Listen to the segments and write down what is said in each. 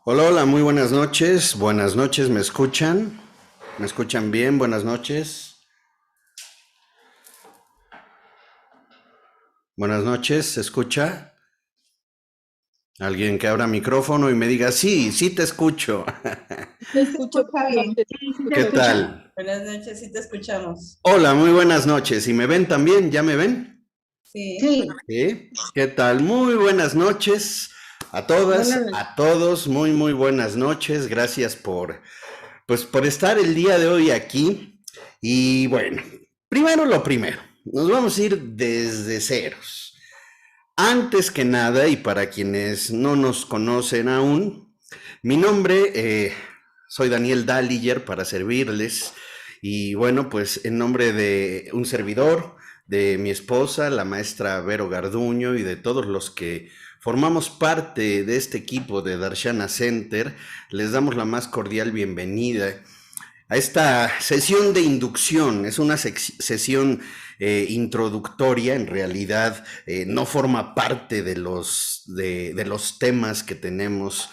Hola, hola, muy buenas noches. Buenas noches, ¿me escuchan? ¿Me escuchan bien? Buenas noches. Buenas noches, ¿se escucha? Alguien que abra micrófono y me diga, sí, sí te escucho. Te Se escucho escucha bien. perfecto, Sí, sí te ¿Qué escucha. tal? buenas noches, sí te escuchamos. Hola, muy buenas noches. ¿Y me ven también? ¿Ya me ven? Sí, Sí, ¿Sí? ¿Qué tal? Muy buenas noches a todas, buenas noches. a todos. Muy buenas noches. Gracias por estar el día de hoy aquí. Y bueno, primero lo primero. Nos vamos a ir desde ceros. Antes que nada, y para quienes no nos conocen aún, mi nombre, soy Daniel Dalliger para servirles. Y bueno, pues en nombre de un servidor, de mi esposa, la maestra Vero Garduño, y de todos los que formamos parte de este equipo de Darshana Center, les damos la más cordial bienvenida a esta sesión de inducción. Es una sesión introductoria, en realidad no forma parte de los temas que tenemos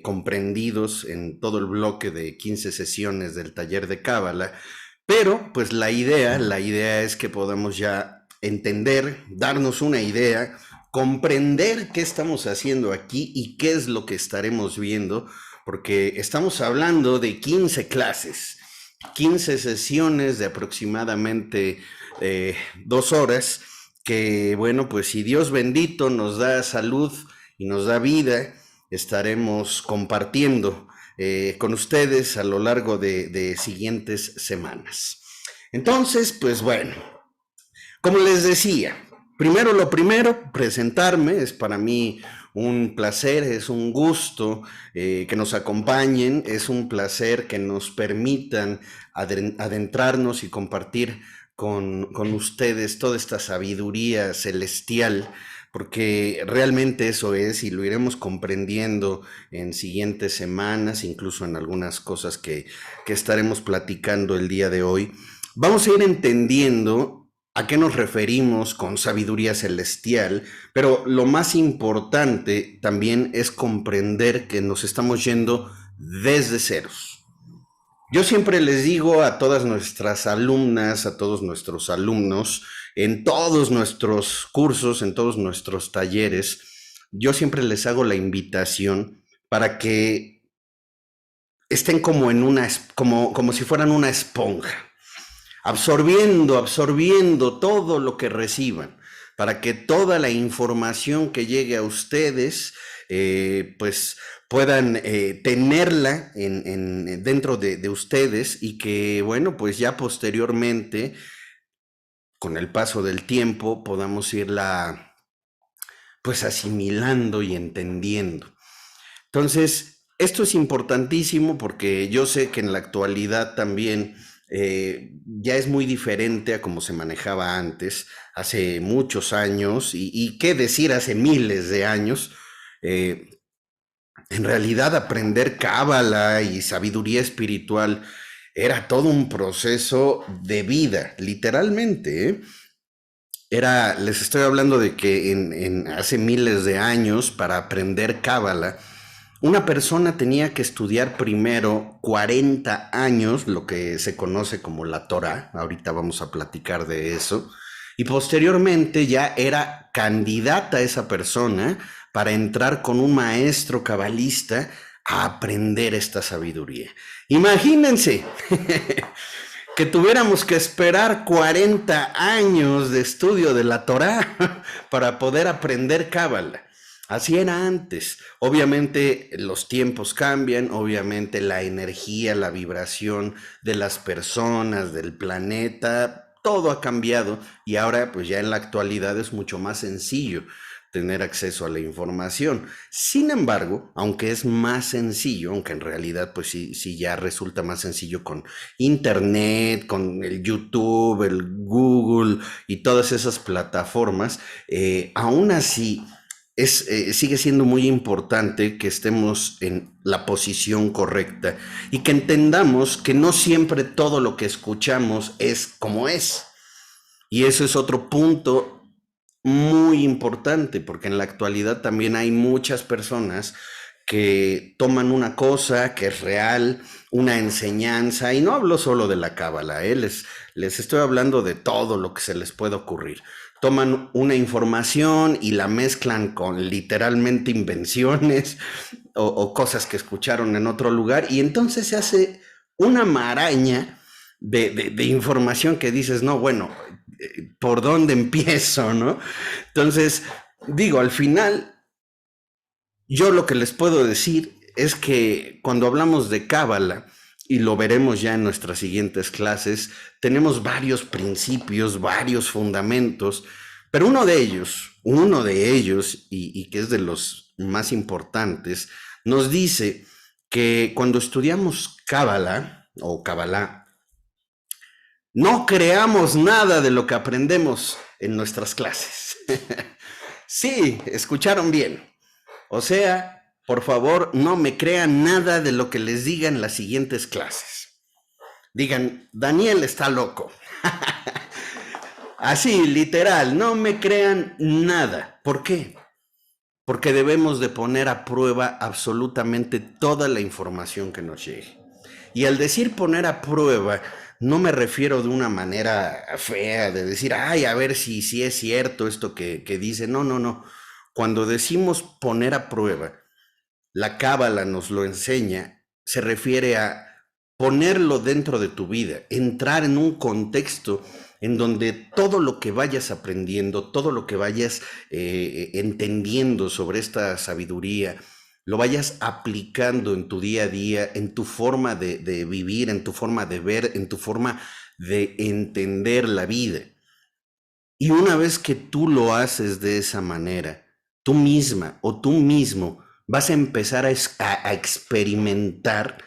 comprendidos en todo el bloque de 15 sesiones del taller de Cábala, pero pues la idea es que podamos ya entender, darnos una idea, comprender qué estamos haciendo aquí y qué es lo que estaremos viendo, porque estamos hablando de 15 clases, 15 sesiones de aproximadamente 2 horas, que bueno, pues si Dios bendito nos da salud y nos da vida, estaremos compartiendo con ustedes a lo largo de siguientes semanas. Entonces, pues bueno, como les decía, primero lo primero, presentarme. Es para mí un placer, es un gusto que nos acompañen, es un placer que nos permitan adentrarnos y compartir con ustedes toda esta sabiduría celestial, porque realmente eso es, y lo iremos comprendiendo en siguientes semanas, incluso en algunas cosas que estaremos platicando el día de hoy. Vamos a ir entendiendo a qué nos referimos con sabiduría celestial, pero lo más importante también es comprender que nos estamos yendo desde ceros. Yo siempre les digo a todas nuestras alumnas, a todos nuestros alumnos, en todos nuestros cursos, en todos nuestros talleres, yo siempre les hago la invitación para que estén como en como si fueran una esponja, absorbiendo todo lo que reciban, para que toda la información que llegue a ustedes, pues puedan tenerla dentro de ustedes, y que, bueno, pues ya posteriormente, con el paso del tiempo, podamos irla pues asimilando y entendiendo. Entonces, esto es importantísimo porque yo sé que en la actualidad también ya es muy diferente a como se manejaba antes, hace muchos años, y qué decir, hace miles de años. Eh, en realidad, aprender cábala y sabiduría espiritual era todo un proceso de vida, literalmente, ¿eh? Les estoy hablando de que hace miles de años, para aprender cábala, una persona tenía que estudiar primero 40 años, lo que se conoce como la Torah. Ahorita vamos a platicar de eso. Y posteriormente ya era candidata esa persona para entrar con un maestro cabalista a aprender esta sabiduría. Imagínense que tuviéramos que esperar 40 años de estudio de la Torá para poder aprender cábala. Así era antes. Obviamente los tiempos cambian, obviamente la energía, la vibración de las personas, del planeta, todo ha cambiado, y ahora pues ya en la actualidad es mucho más sencillo tener acceso a la información. Sin embargo, aunque es más sencillo, aunque en realidad pues sí ya resulta más sencillo con Internet, con el YouTube, el Google y todas esas plataformas, aún así sigue siendo muy importante que estemos en la posición correcta y que entendamos que no siempre todo lo que escuchamos es como es. Y eso es otro punto muy importante, porque en la actualidad también hay muchas personas que toman una cosa que es real, una enseñanza, y no hablo solo de la cábala, les estoy hablando de todo lo que se les puede ocurrir. Toman una información y la mezclan con literalmente invenciones o cosas que escucharon en otro lugar, y entonces se hace una maraña de información que dices, no, bueno, ¿por dónde empiezo, no? Entonces, digo, al final, yo lo que les puedo decir es que cuando hablamos de cábala, y lo veremos ya en nuestras siguientes clases, tenemos varios principios, varios fundamentos, pero uno de ellos, y que es de los más importantes, nos dice que cuando estudiamos cábala o cabalá, no creamos nada de lo que aprendemos en nuestras clases. Sí, escucharon bien. O sea, por favor, no me crean nada de lo que les diga en las siguientes clases. Digan, Daniel está loco. Así, literal, no me crean nada. ¿Por qué? Porque debemos de poner a prueba absolutamente toda la información que nos llegue. Y al decir poner a prueba, no me refiero de una manera fea, de decir, ay, a ver si es cierto esto que dice. No, no, no. Cuando decimos poner a prueba, la cábala nos lo enseña, se refiere a ponerlo dentro de tu vida, entrar en un contexto en donde todo lo que vayas aprendiendo, todo lo que vayas entendiendo sobre esta sabiduría, lo vayas aplicando en tu día a día, en tu forma de vivir, en tu forma de ver, en tu forma de entender la vida. Y una vez que tú lo haces de esa manera, tú misma o tú mismo vas a empezar a experimentar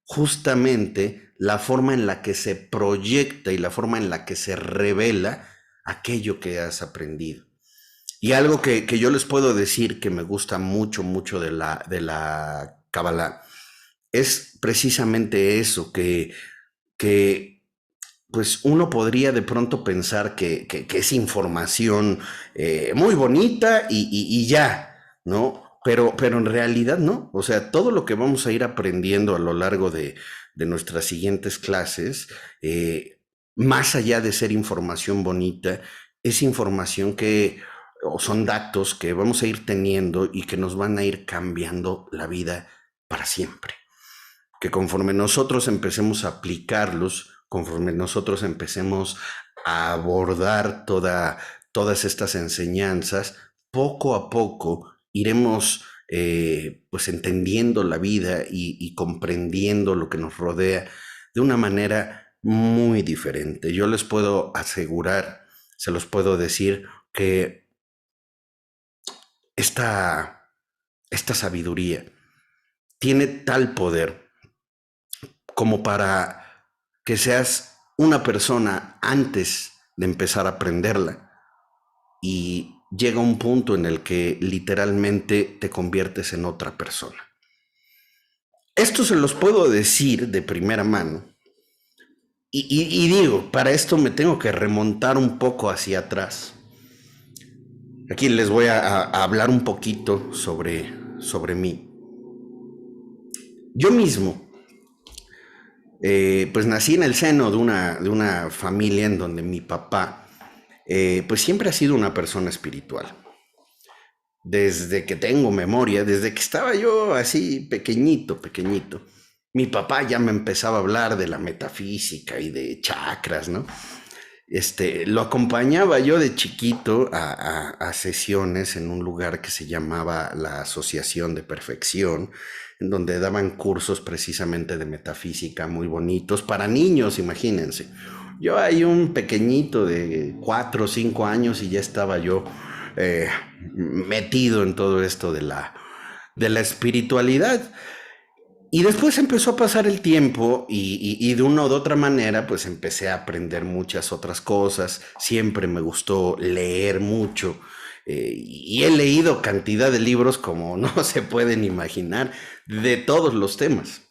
justamente la forma en la que se proyecta y la forma en la que se revela aquello que has aprendido. Y algo que yo les puedo decir que me gusta mucho, mucho de la Kabbalah es precisamente eso, que pues uno podría de pronto pensar que es información muy bonita y ya, ¿no? Pero en realidad no. O sea, todo lo que vamos a ir aprendiendo a lo largo de nuestras siguientes clases, más allá de ser información bonita, es información o son datos que vamos a ir teniendo y que nos van a ir cambiando la vida para siempre. Que conforme nosotros empecemos a aplicarlos, conforme nosotros empecemos a abordar todas estas enseñanzas, poco a poco iremos pues entendiendo la vida y comprendiendo lo que nos rodea de una manera muy diferente. Yo les puedo asegurar, se los puedo decir, que esta sabiduría tiene tal poder como para que seas una persona antes de empezar a aprenderla y llega un punto en el que literalmente te conviertes en otra persona. Esto se los puedo decir de primera mano y digo, para esto me tengo que remontar un poco hacia atrás. Aquí les voy a hablar un poquito sobre mí. Yo mismo pues nací en el seno de una familia en donde mi papá pues siempre ha sido una persona espiritual. Desde que tengo memoria, desde que estaba yo así pequeñito, mi papá ya me empezaba a hablar de la metafísica y de chakras, ¿no? Lo acompañaba yo de chiquito a sesiones en un lugar que se llamaba la Asociación de Perfección, en donde daban cursos precisamente de metafísica muy bonitos para niños, imagínense. Yo hay un pequeñito de 4 o 5 años y ya estaba yo metido en todo esto de la espiritualidad. Y después empezó a pasar el tiempo y de una u otra manera pues empecé a aprender muchas otras cosas. Siempre me gustó leer mucho y he leído cantidad de libros como no se pueden imaginar de todos los temas,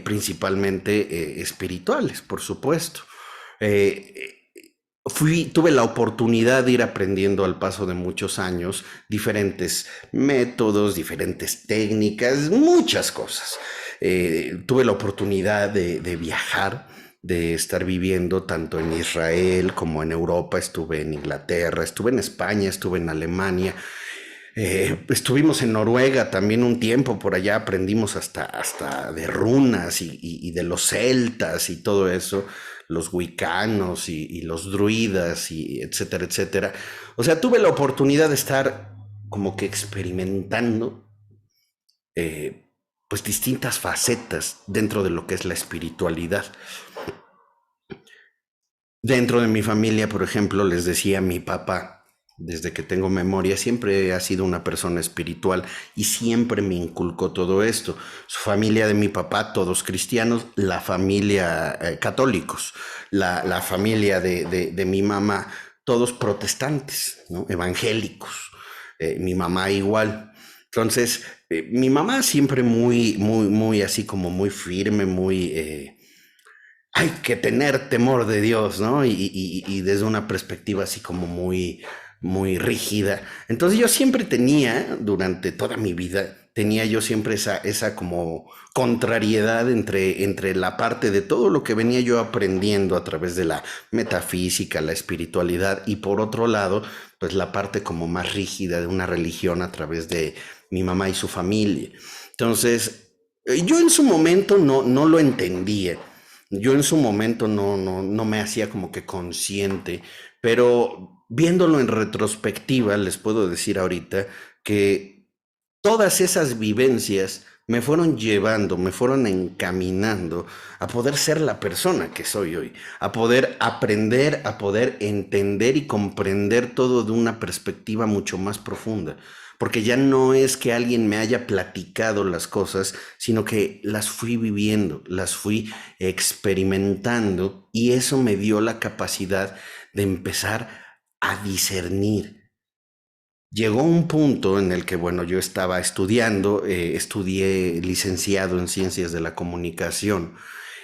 principalmente espirituales, por supuesto. Eh, tuve la oportunidad de ir aprendiendo al paso de muchos años diferentes métodos, diferentes técnicas, muchas cosas. Tuve la oportunidad de viajar, de estar viviendo tanto en Israel como en Europa, estuve en Inglaterra, estuve en España, estuve en Alemania, estuvimos en Noruega también un tiempo, por allá aprendimos hasta de runas y de los celtas y todo eso, los wicanos y los druidas y etcétera, etcétera. O sea, tuve la oportunidad de estar como que experimentando eh, pues distintas facetas dentro de lo que es la espiritualidad. Dentro de mi familia, por ejemplo, les decía, mi papá, desde que tengo memoria, siempre ha sido una persona espiritual y siempre me inculcó todo esto. Su familia de mi papá, todos cristianos, la familia católicos, la familia de mi mamá, todos protestantes, ¿no? Evangélicos. Mi mamá igual. Entonces, mi mamá siempre muy así como muy firme, hay que tener temor de Dios, ¿no? Y desde una perspectiva así como muy rígida. Entonces yo siempre tenía, durante toda mi vida, tenía yo siempre esa como contrariedad entre la parte de todo lo que venía yo aprendiendo a través de la metafísica, la espiritualidad, y por otro lado, pues la parte como más rígida de una religión a través de mi mamá y su familia. Entonces, yo en su momento no lo entendía. Yo en su momento no me hacía como que consciente, pero viéndolo en retrospectiva, les puedo decir ahorita que todas esas vivencias me fueron llevando, me fueron encaminando a poder ser la persona que soy hoy, a poder aprender, a poder entender y comprender todo de una perspectiva mucho más profunda. Porque ya no es que alguien me haya platicado las cosas, sino que las fui viviendo, las fui experimentando y eso me dio la capacidad de empezar a discernir. Llegó un punto en el que, bueno, yo estaba estudiando, estudié licenciado en Ciencias de la Comunicación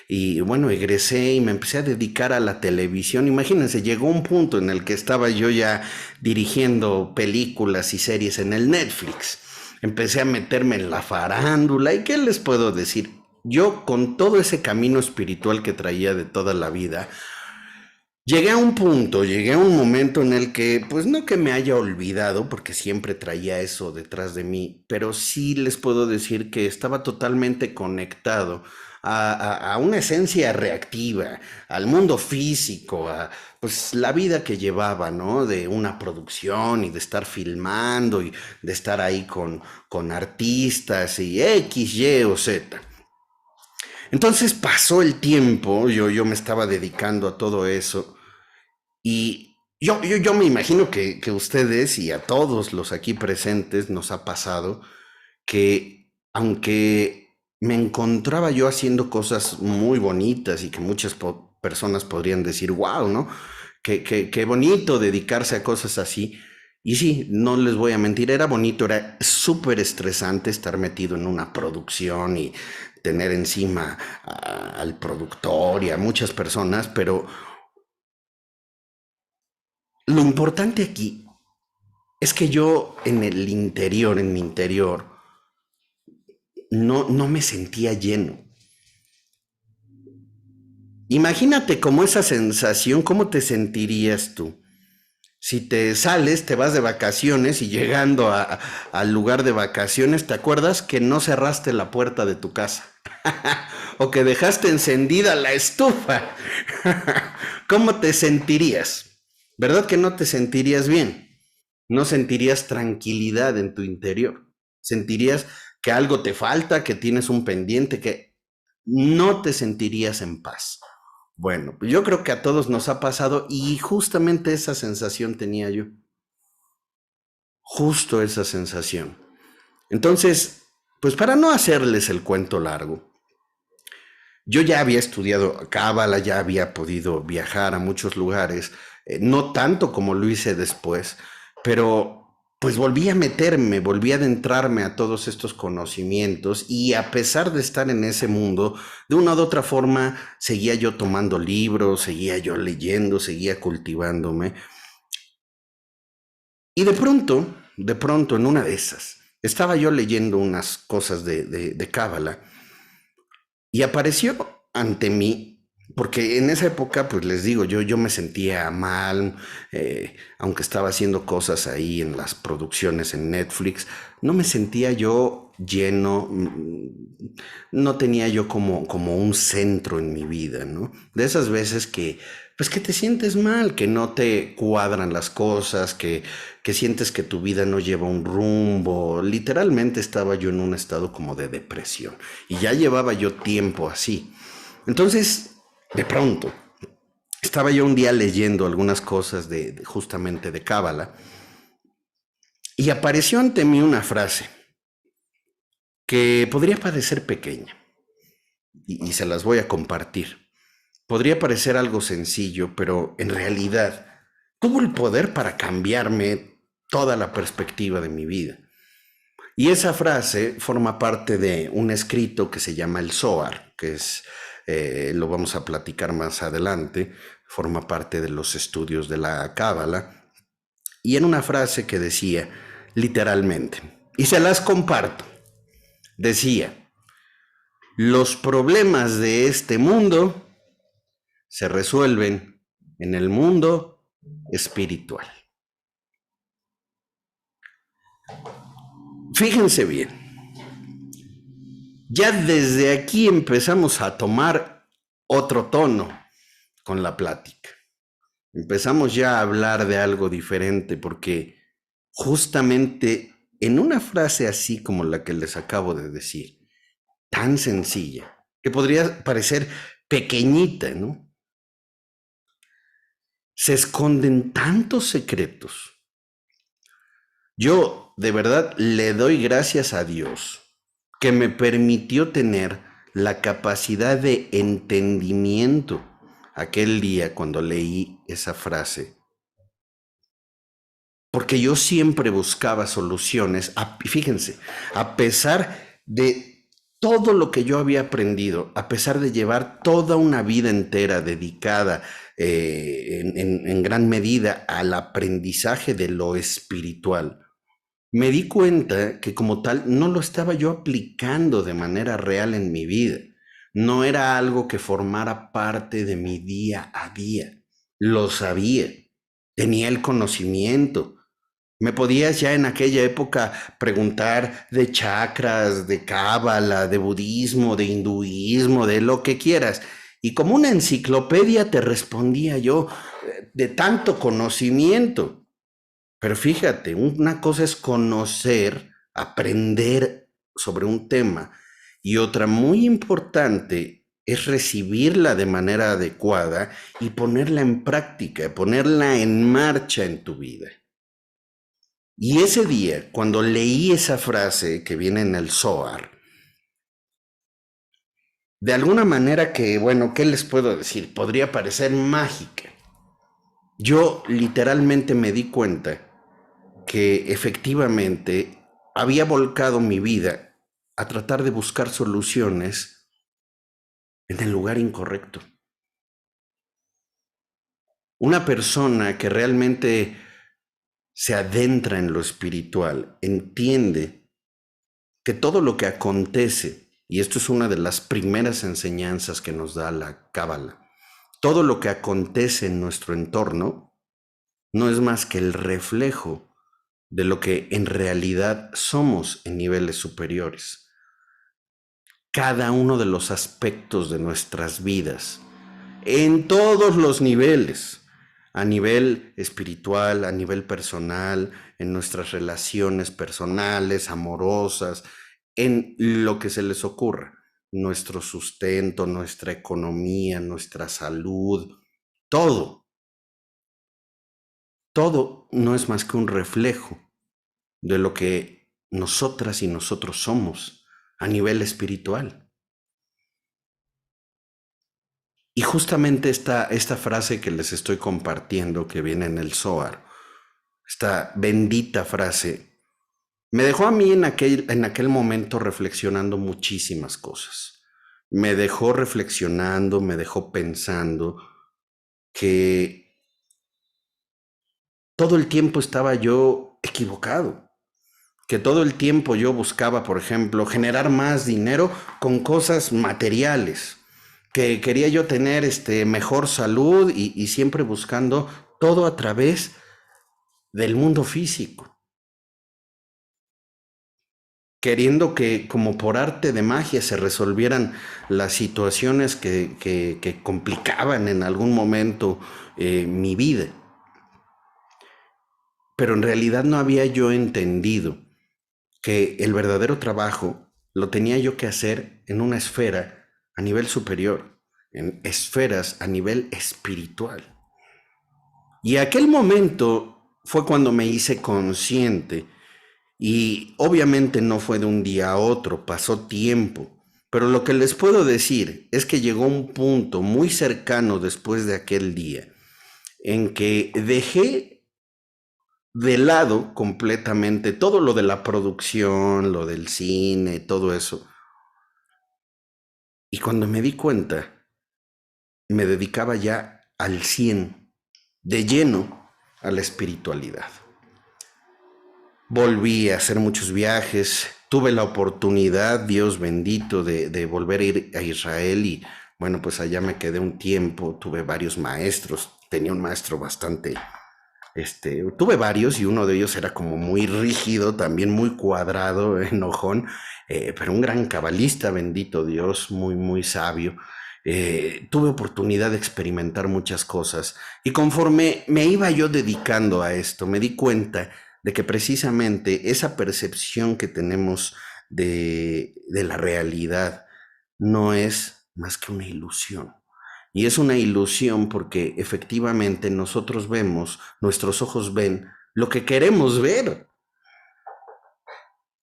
y, bueno, egresé y me empecé a dedicar a la televisión. Imagínense, llegó un punto en el que estaba yo ya dirigiendo películas y series en el Netflix. Empecé a meterme en la farándula y ¿qué les puedo decir? Yo con todo ese camino espiritual que traía de toda la vida, llegué a un punto, llegué a un momento en el que, pues no que me haya olvidado, porque siempre traía eso detrás de mí, pero sí les puedo decir que estaba totalmente conectado a una esencia reactiva, al mundo físico, a pues la vida que llevaba, ¿no? De una producción y de estar filmando y de estar ahí con artistas y X, Y o Z. Entonces pasó el tiempo, yo me estaba dedicando a todo eso y yo me imagino que ustedes y a todos los aquí presentes nos ha pasado que aunque me encontraba yo haciendo cosas muy bonitas y que muchas personas podrían decir, wow, ¿no? Qué bonito dedicarse a cosas así. Y sí, no les voy a mentir, era bonito, era súper estresante estar metido en una producción y tener encima al productor y a muchas personas, pero lo importante aquí es que yo en el interior, en mi interior, no me sentía lleno. Imagínate como esa sensación, ¿cómo te sentirías tú? Si te sales, te vas de vacaciones y llegando al lugar de vacaciones, ¿te acuerdas que no cerraste la puerta de tu casa? O que dejaste encendida la estufa. ¿Cómo te sentirías? ¿Verdad que no te sentirías bien? No sentirías tranquilidad en tu interior. Sentirías que algo te falta, que tienes un pendiente, que no te sentirías en paz. Bueno, pues yo creo que a todos nos ha pasado y justamente esa sensación tenía yo. Justo esa sensación. Entonces, pues para no hacerles el cuento largo, yo ya había estudiado cábala, ya había podido viajar a muchos lugares, no tanto como lo hice después, pero pues volví a meterme, volví a adentrarme a todos estos conocimientos y a pesar de estar en ese mundo, de una u otra forma seguía yo tomando libros, seguía yo leyendo, seguía cultivándome. Y de pronto, en una de esas, estaba yo leyendo unas cosas de Cábala y apareció ante mí, porque en esa época, pues les digo, yo me sentía mal, aunque estaba haciendo cosas ahí en las producciones en Netflix, no me sentía yo lleno, no tenía yo como un centro en mi vida, ¿no? De esas veces que, pues que te sientes mal, que no te cuadran las cosas, que sientes que tu vida no lleva un rumbo. Literalmente estaba yo en un estado como de depresión y ya llevaba yo tiempo así. Entonces, de pronto, estaba yo un día leyendo algunas cosas justamente de Cábala y apareció ante mí una frase que podría parecer pequeña y se las voy a compartir. Podría parecer algo sencillo, pero en realidad tuvo el poder para cambiarme toda la perspectiva de mi vida. Y esa frase forma parte de un escrito que se llama el Zohar, que es, lo vamos a platicar más adelante, forma parte de los estudios de la Cábala, y en una frase que decía, literalmente, y se las comparto, decía, los problemas de este mundo se resuelven en el mundo espiritual. Fíjense bien, ya desde aquí empezamos a tomar otro tono con la plática. Empezamos ya a hablar de algo diferente porque justamente en una frase así como la que les acabo de decir, tan sencilla, que podría parecer pequeñita, ¿no? Se esconden tantos secretos. Yo de verdad le doy gracias a Dios que me permitió tener la capacidad de entendimiento aquel día cuando leí esa frase. Porque yo siempre buscaba soluciones, fíjense, a pesar de todo lo que yo había aprendido, a pesar de llevar toda una vida entera dedicada en gran medida al aprendizaje de lo espiritual, me di cuenta que como tal no lo estaba yo aplicando de manera real en mi vida. No era algo que formara parte de mi día a día. Lo sabía, tenía el conocimiento. Me podías ya en aquella época preguntar de chakras, de cábala, de budismo, de hinduismo, de lo que quieras. Y como una enciclopedia te respondía yo de tanto conocimiento. Pero fíjate, una cosa es conocer, aprender sobre un tema y otra muy importante es recibirla de manera adecuada y ponerla en práctica, ponerla en marcha en tu vida. Y ese día, cuando leí esa frase que viene en el Zohar, de alguna manera que, bueno, ¿qué les puedo decir? Podría parecer mágica. Yo literalmente me di cuenta que efectivamente había volcado mi vida a tratar de buscar soluciones en el lugar incorrecto. Una persona que realmente se adentra en lo espiritual entiende que todo lo que acontece, y esto es una de las primeras enseñanzas que nos da la Cábala, todo lo que acontece en nuestro entorno no es más que el reflejo de lo que en realidad somos en niveles superiores. Cada uno de los aspectos de nuestras vidas, en todos los niveles, a nivel espiritual, a nivel personal, en nuestras relaciones personales, amorosas, en lo que se les ocurra, nuestro sustento, nuestra economía, nuestra salud, todo no es más que un reflejo de lo que nosotras y nosotros somos a nivel espiritual. Y justamente esta frase que les estoy compartiendo, que viene en el Zohar, esta bendita frase, me dejó a mí en aquel momento reflexionando muchísimas cosas. Me dejó reflexionando, me dejó pensando que todo el tiempo estaba yo equivocado, que todo el tiempo yo buscaba, por ejemplo, generar más dinero con cosas materiales, que quería yo tener mejor salud y siempre buscando todo a través del mundo físico, queriendo que como por arte de magia se resolvieran las situaciones que complicaban en algún momento mi vida. Pero en realidad no había yo entendido que el verdadero trabajo lo tenía yo que hacer en una esfera a nivel superior, en esferas a nivel espiritual. Y aquel momento fue cuando me hice consciente, y obviamente no fue de un día a otro, pasó tiempo, pero lo que les puedo decir es que llegó un punto muy cercano después de aquel día en que dejé de lado completamente todo lo de la producción, lo del cine, todo eso. Y cuando me di cuenta, me dedicaba ya al 100, de lleno, a la espiritualidad. Volví a hacer muchos viajes, tuve la oportunidad, Dios bendito, de volver a ir a Israel y bueno, pues allá me quedé un tiempo, tuve varios maestros, tenía un maestro bastante, tuve varios y uno de ellos era como muy rígido, también muy cuadrado, enojón, pero un gran cabalista, bendito Dios, muy, muy sabio. Tuve oportunidad de experimentar muchas cosas y conforme me iba yo dedicando a esto, me di cuenta de que precisamente esa percepción que tenemos de la realidad no es más que una ilusión. Y es una ilusión porque efectivamente nosotros vemos, nuestros ojos ven lo que queremos ver.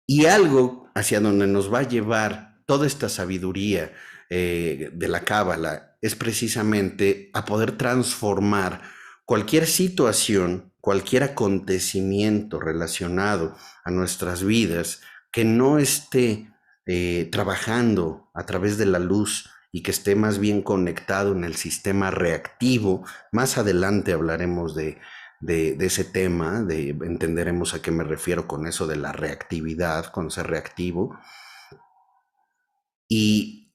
Y algo hacia donde nos va a llevar toda esta sabiduría de la Cábala es precisamente a poder transformar cualquier situación, cualquier acontecimiento relacionado a nuestras vidas que no esté trabajando a través de la luz y que esté más bien conectado en el sistema reactivo. Más adelante hablaremos de ese tema, entenderemos a qué me refiero con eso de la reactividad, con ser reactivo, y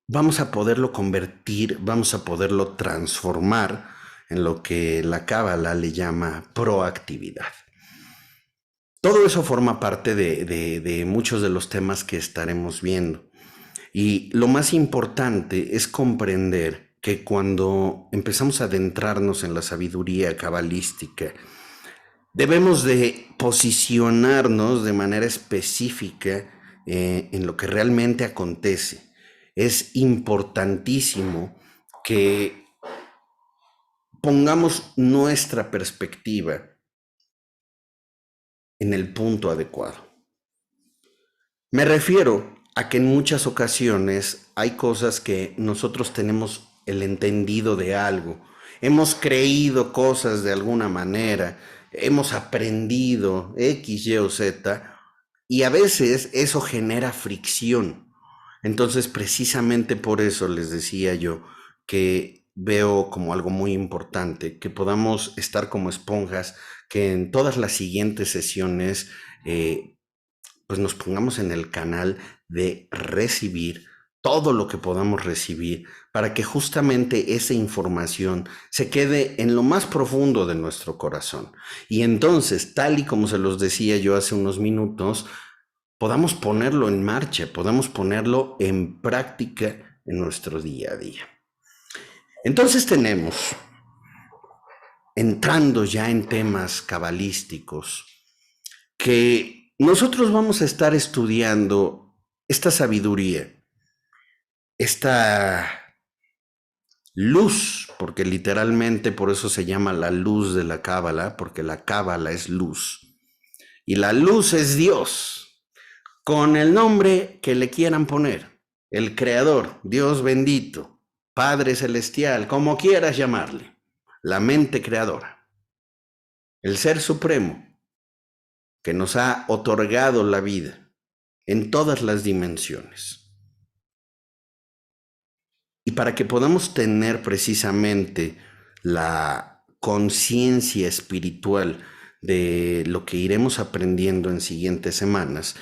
vamos a poderlo convertir, vamos a poderlo transformar en lo que la Cábala le llama proactividad. Todo eso forma parte de muchos de los temas que estaremos viendo. Y lo más importante es comprender que cuando empezamos a adentrarnos en la sabiduría cabalística, debemos de posicionarnos de manera específica en lo que realmente acontece. Es importantísimo que pongamos nuestra perspectiva en el punto adecuado. Me refiero a que en muchas ocasiones hay cosas que nosotros tenemos el entendido de algo, hemos creído cosas de alguna manera, hemos aprendido X, Y o Z, y a veces eso genera fricción. Entonces, precisamente por eso les decía yo que veo como algo muy importante que podamos estar como esponjas, que en todas las siguientes sesiones pues nos pongamos en el canal de recibir todo lo que podamos recibir para que justamente esa información se quede en lo más profundo de nuestro corazón. Y entonces, tal y como se los decía yo hace unos minutos, podamos ponerlo en marcha, podamos ponerlo en práctica en nuestro día a día. Entonces tenemos, entrando ya en temas cabalísticos, que nosotros vamos a estar estudiando esta sabiduría, esta luz, porque literalmente por eso se llama la luz de la Cábala, porque la Cábala es luz. Y la luz es Dios, con el nombre que le quieran poner, el Creador, Dios bendito, Padre Celestial, como quieras llamarle, la mente creadora, el Ser Supremo, que nos ha otorgado la vida en todas las dimensiones. Y para que podamos tener precisamente la conciencia espiritual de lo que iremos aprendiendo en siguientes semanas,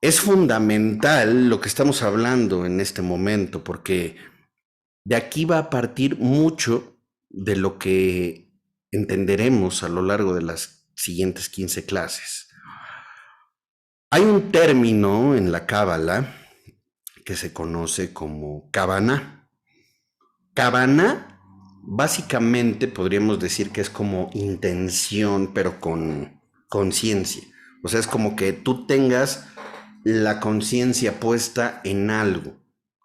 es fundamental lo que estamos hablando en este momento, porque de aquí va a partir mucho de lo que entenderemos a lo largo de las siguientes 15 clases. Hay un término en la Cábala que se conoce como Kavaná. Kavaná, básicamente podríamos decir que es como intención, pero con conciencia. O sea, es como que tú tengas la conciencia puesta en algo,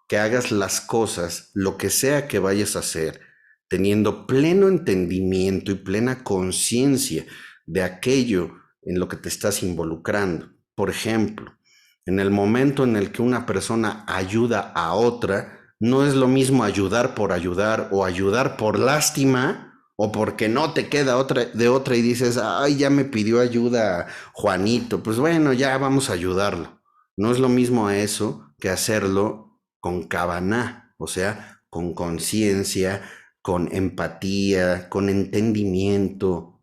que hagas las cosas, lo que sea que vayas a hacer, teniendo pleno entendimiento y plena conciencia de aquello en lo que te estás involucrando. Por ejemplo, en el momento en el que una persona ayuda a otra, no es lo mismo ayudar por ayudar o ayudar por lástima o porque no te queda de otra y dices, ay, ya me pidió ayuda Juanito, pues bueno, ya vamos a ayudarlo. No es lo mismo a eso que hacerlo con kavaná, o sea, con conciencia, con empatía, con entendimiento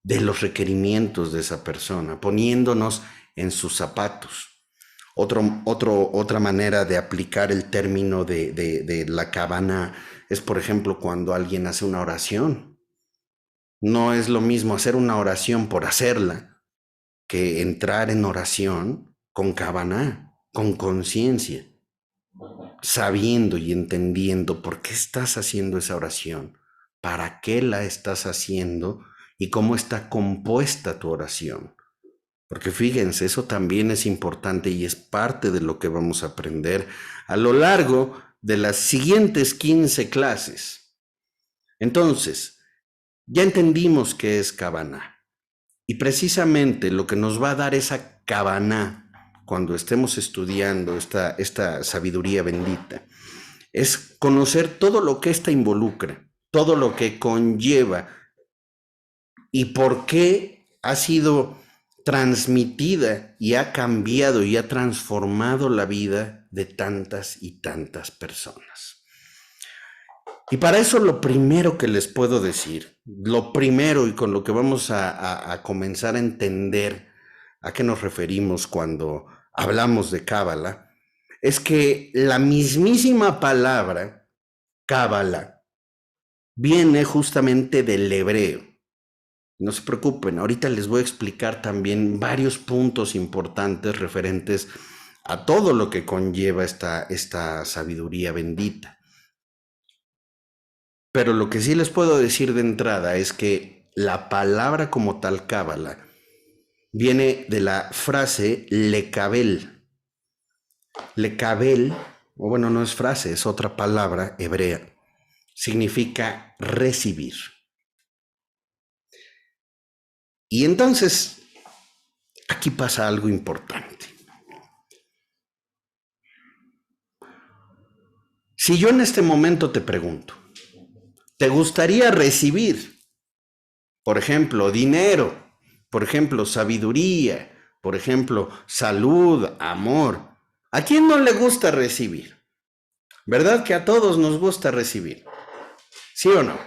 de los requerimientos de esa persona, poniéndonos en sus zapatos. Otra manera de aplicar el término de la kavaná es, por ejemplo, cuando alguien hace una oración. No es lo mismo hacer una oración por hacerla que entrar en oración con kavaná, con conciencia, sabiendo y entendiendo por qué estás haciendo esa oración, para qué la estás haciendo y cómo está compuesta tu oración. Porque fíjense, eso también es importante y es parte de lo que vamos a aprender a lo largo de las siguientes 15 clases. Entonces, ya entendimos qué es kavaná. Y precisamente lo que nos va a dar esa kavaná cuando estemos estudiando esta sabiduría bendita es conocer todo lo que ésta involucra, todo lo que conlleva y por qué ha sido transmitida y ha cambiado y ha transformado la vida de tantas y tantas personas. Y para eso lo primero que les puedo decir, lo primero y con lo que vamos a comenzar a entender a qué nos referimos cuando hablamos de Cábala, es que la mismísima palabra Cábala viene justamente del hebreo. No se preocupen, ahorita les voy a explicar también varios puntos importantes referentes a todo lo que conlleva esta sabiduría bendita. Pero lo que sí les puedo decir de entrada es que la palabra como tal Cábala viene de la frase lekabel. Lekabel, o bueno, no es frase, es otra palabra hebrea. Significa recibir. Y entonces, aquí pasa algo importante. Si yo en este momento te pregunto, ¿te gustaría recibir, por ejemplo, dinero, por ejemplo, sabiduría, por ejemplo, salud, amor? ¿A quién no le gusta recibir? ¿Verdad que a todos nos gusta recibir? ¿Sí o no?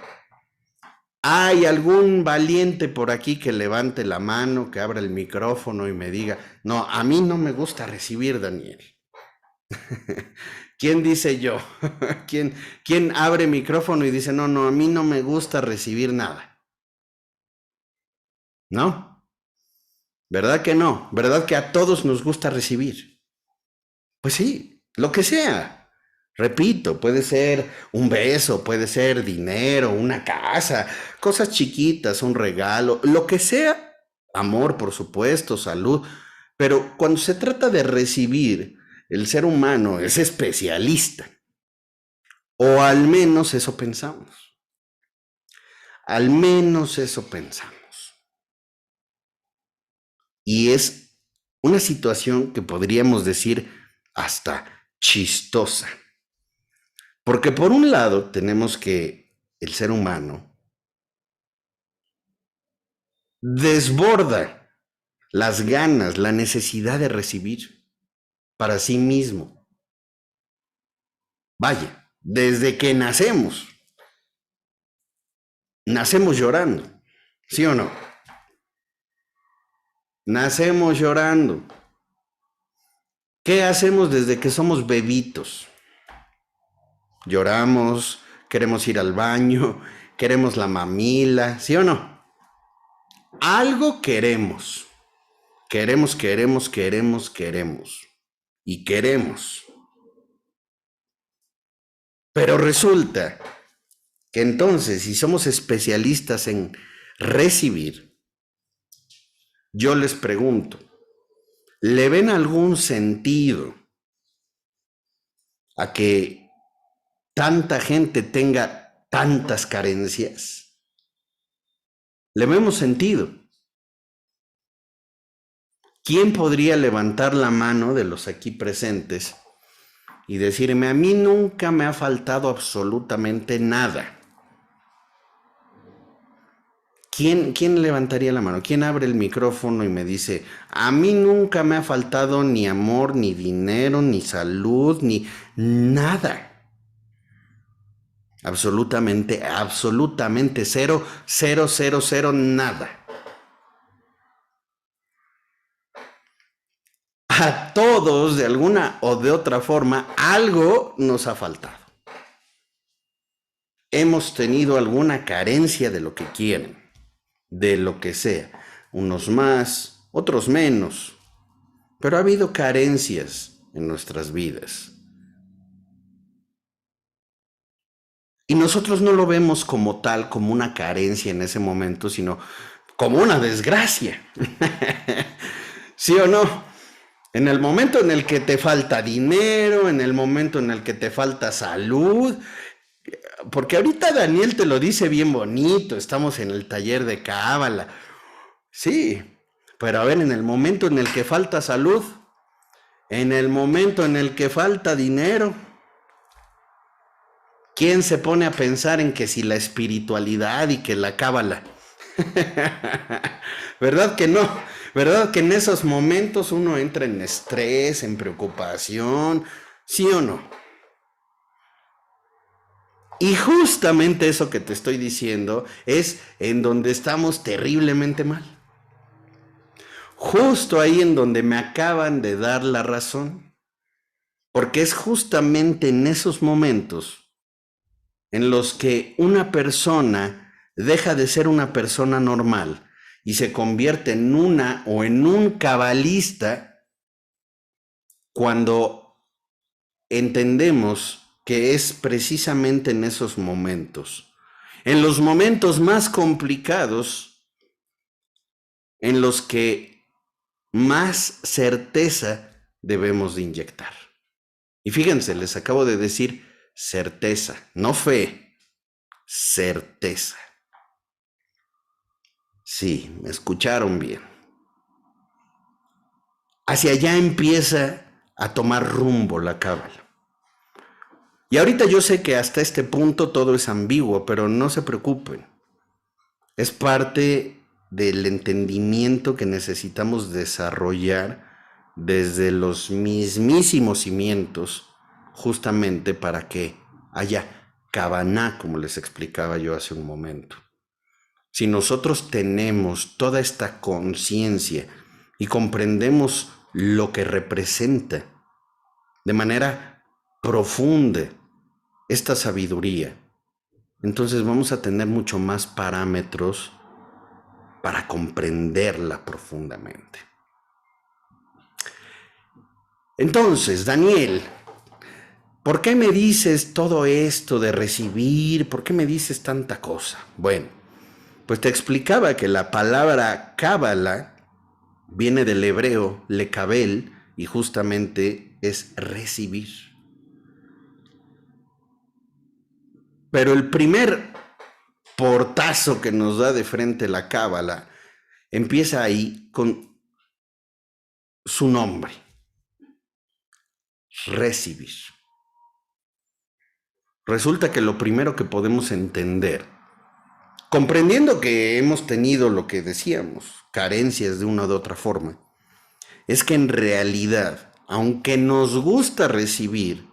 ¿Hay algún valiente por aquí que levante la mano, que abra el micrófono y me diga, no, a mí no me gusta recibir, Daniel? ¿Quién dice yo? ¿Quién abre micrófono y dice, no, a mí no me gusta recibir nada? ¿No? ¿Verdad que no? ¿Verdad que a todos nos gusta recibir? Pues sí, lo que sea. Repito, puede ser un beso, puede ser dinero, una casa, cosas chiquitas, un regalo, lo que sea, amor, por supuesto, salud, pero cuando se trata de recibir, el ser humano es especialista, o al menos eso pensamos, al menos eso pensamos. Y es una situación que podríamos decir hasta chistosa. Porque por un lado tenemos que el ser humano desborda las ganas, la necesidad de recibir para sí mismo. Vaya, desde que nacemos llorando, ¿sí o no? Nacemos llorando. ¿Qué hacemos desde que somos bebitos? Lloramos, queremos ir al baño, queremos la mamila, ¿sí o no? Algo queremos. Queremos. Y queremos. Pero resulta que entonces, si somos especialistas en recibir, yo les pregunto, ¿le ven algún sentido a que tanta gente tenga tantas carencias? ¿Le vemos sentido? ¿Quién podría levantar la mano de los aquí presentes y decirme, a mí nunca me ha faltado absolutamente nada? ¿Quién levantaría la mano? ¿Quién abre el micrófono y me dice, a mí nunca me ha faltado ni amor, ni dinero, ni salud, ni nada? Absolutamente cero, nada. A todos, de alguna o de otra forma, algo nos ha faltado. Hemos tenido alguna carencia de lo que quieren, de lo que sea. Unos más, otros menos. Pero ha habido carencias en nuestras vidas. Y nosotros no lo vemos como tal, como una carencia en ese momento, sino como una desgracia. ¿Sí o no? En el momento en el que te falta dinero, en el momento en el que te falta salud, porque ahorita Daniel te lo dice bien bonito, estamos en el taller de Cábala. Sí, pero a ver, en el momento en el que falta salud, en el momento en el que falta dinero, ¿quién se pone a pensar en que si la espiritualidad y que la cábala? ¿Verdad que no? ¿Verdad que en esos momentos uno entra en estrés, en preocupación? ¿Sí o no? Y justamente eso que te estoy diciendo es en donde estamos terriblemente mal. Justo ahí en donde me acaban de dar la razón. Porque es justamente en esos momentos en los que una persona deja de ser una persona normal y se convierte en una o en un cabalista, cuando entendemos que es precisamente en esos momentos, en los momentos más complicados, en los que más certeza debemos de inyectar. Y fíjense, les acabo de decir certeza, no fe, certeza. Sí, me escucharon bien. Hacia allá empieza a tomar rumbo la cábala. Y ahorita yo sé que hasta este punto todo es ambiguo, pero no se preocupen. Es parte del entendimiento que necesitamos desarrollar desde los mismísimos cimientos, justamente para que haya Kavaná, como les explicaba yo hace un momento. Si nosotros tenemos toda esta conciencia y comprendemos lo que representa de manera profunda esta sabiduría, entonces vamos a tener mucho más parámetros para comprenderla profundamente. Entonces, Daniel, ¿por qué me dices todo esto de recibir? ¿Por qué me dices tanta cosa? Bueno, pues te explicaba que la palabra cábala viene del hebreo lekabel y justamente es recibir. Pero el primer portazo que nos da de frente la cábala empieza ahí con su nombre, recibir. Resulta que lo primero que podemos entender comprendiendo que hemos tenido lo que decíamos, carencias de una u otra forma, es que en realidad, aunque nos gusta recibir,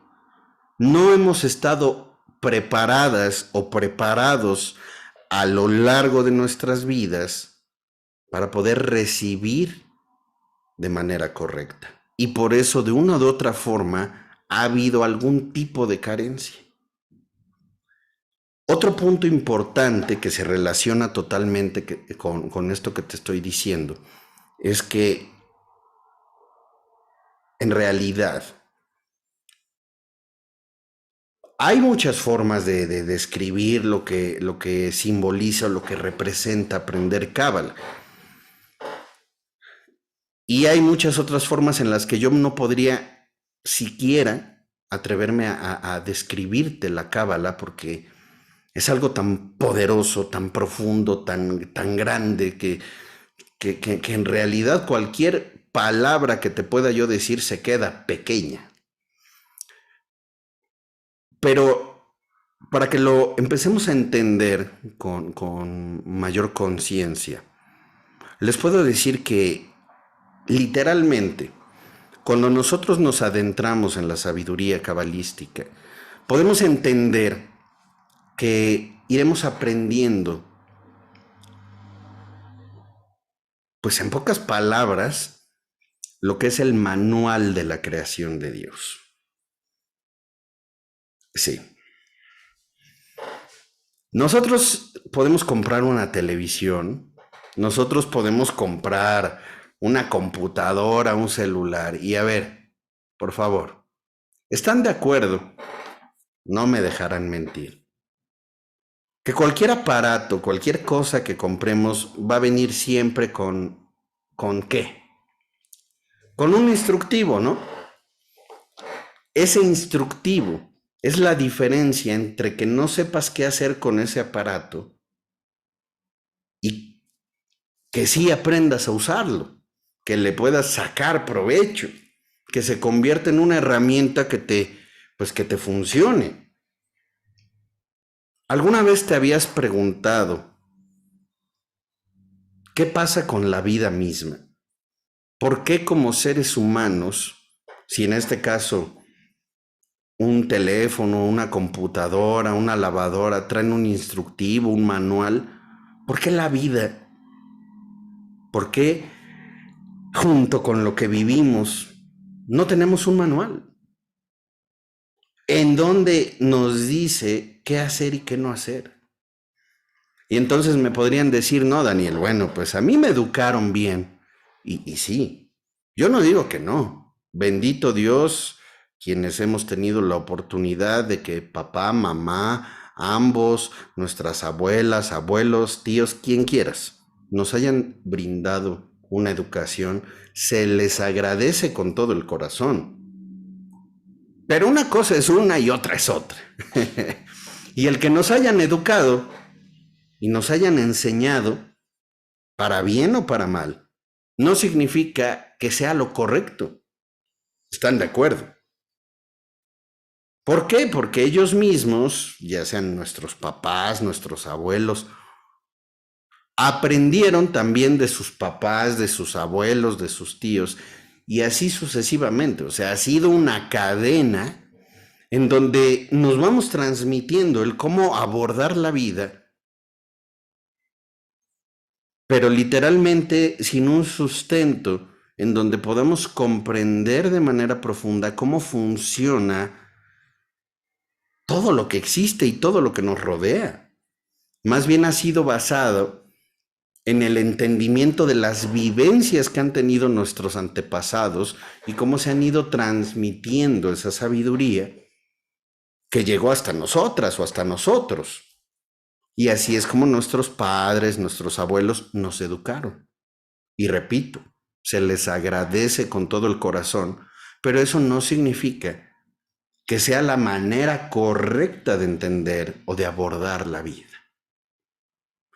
no hemos estado preparadas o preparados a lo largo de nuestras vidas para poder recibir de manera correcta. Y por eso, de una u otra forma, ha habido algún tipo de carencia. Otro punto importante que se relaciona totalmente con esto que te estoy diciendo es que en realidad hay muchas formas de describir lo que simboliza o lo que representa aprender Cábala. Y hay muchas otras formas en las que yo no podría siquiera atreverme a describirte la Cábala, porque es algo tan poderoso, tan profundo, tan grande, que en realidad cualquier palabra que te pueda yo decir se queda pequeña. Pero para que lo empecemos a entender con mayor conciencia, les puedo decir que literalmente, cuando nosotros nos adentramos en la sabiduría cabalística, podemos entender que iremos aprendiendo, pues en pocas palabras, lo que es el manual de la creación de Dios. Sí. Nosotros podemos comprar una televisión, nosotros podemos comprar una computadora, un celular, y a ver, por favor, ¿están de acuerdo? No me dejarán mentir. Que cualquier aparato, cualquier cosa que compremos va a venir siempre ¿con qué? Con un instructivo, ¿no? Ese instructivo es la diferencia entre que no sepas qué hacer con ese aparato y que sí aprendas a usarlo, que le puedas sacar provecho, que se convierta en una herramienta que te funcione. ¿Alguna vez te habías preguntado qué pasa con la vida misma? ¿Por qué como seres humanos, si en este caso un teléfono, una computadora, una lavadora traen un instructivo, un manual, por qué la vida? ¿Por qué junto con lo que vivimos no tenemos un manual en donde nos dice qué hacer y qué no hacer? Y entonces me podrían decir, no, Daniel, bueno, pues a mí me educaron bien. Y sí, yo no digo que no. Bendito Dios, quienes hemos tenido la oportunidad de que papá, mamá, ambos, nuestras abuelas, abuelos, tíos, quien quieras, nos hayan brindado una educación, se les agradece con todo el corazón. Pero una cosa es una y otra es otra. Y el que nos hayan educado y nos hayan enseñado, para bien o para mal, no significa que sea lo correcto. ¿Están de acuerdo? ¿Por qué? Porque ellos mismos, ya sean nuestros papás, nuestros abuelos, aprendieron también de sus papás, de sus abuelos, de sus tíos, y así sucesivamente. O sea, ha sido una cadena en donde nos vamos transmitiendo el cómo abordar la vida, pero literalmente sin un sustento en donde podamos comprender de manera profunda cómo funciona todo lo que existe y todo lo que nos rodea. Más bien ha sido basado en el entendimiento de las vivencias que han tenido nuestros antepasados y cómo se han ido transmitiendo esa sabiduría que llegó hasta nosotras o hasta nosotros. Y así es como nuestros padres, nuestros abuelos nos educaron. Y repito, se les agradece con todo el corazón, pero eso no significa que sea la manera correcta de entender o de abordar la vida.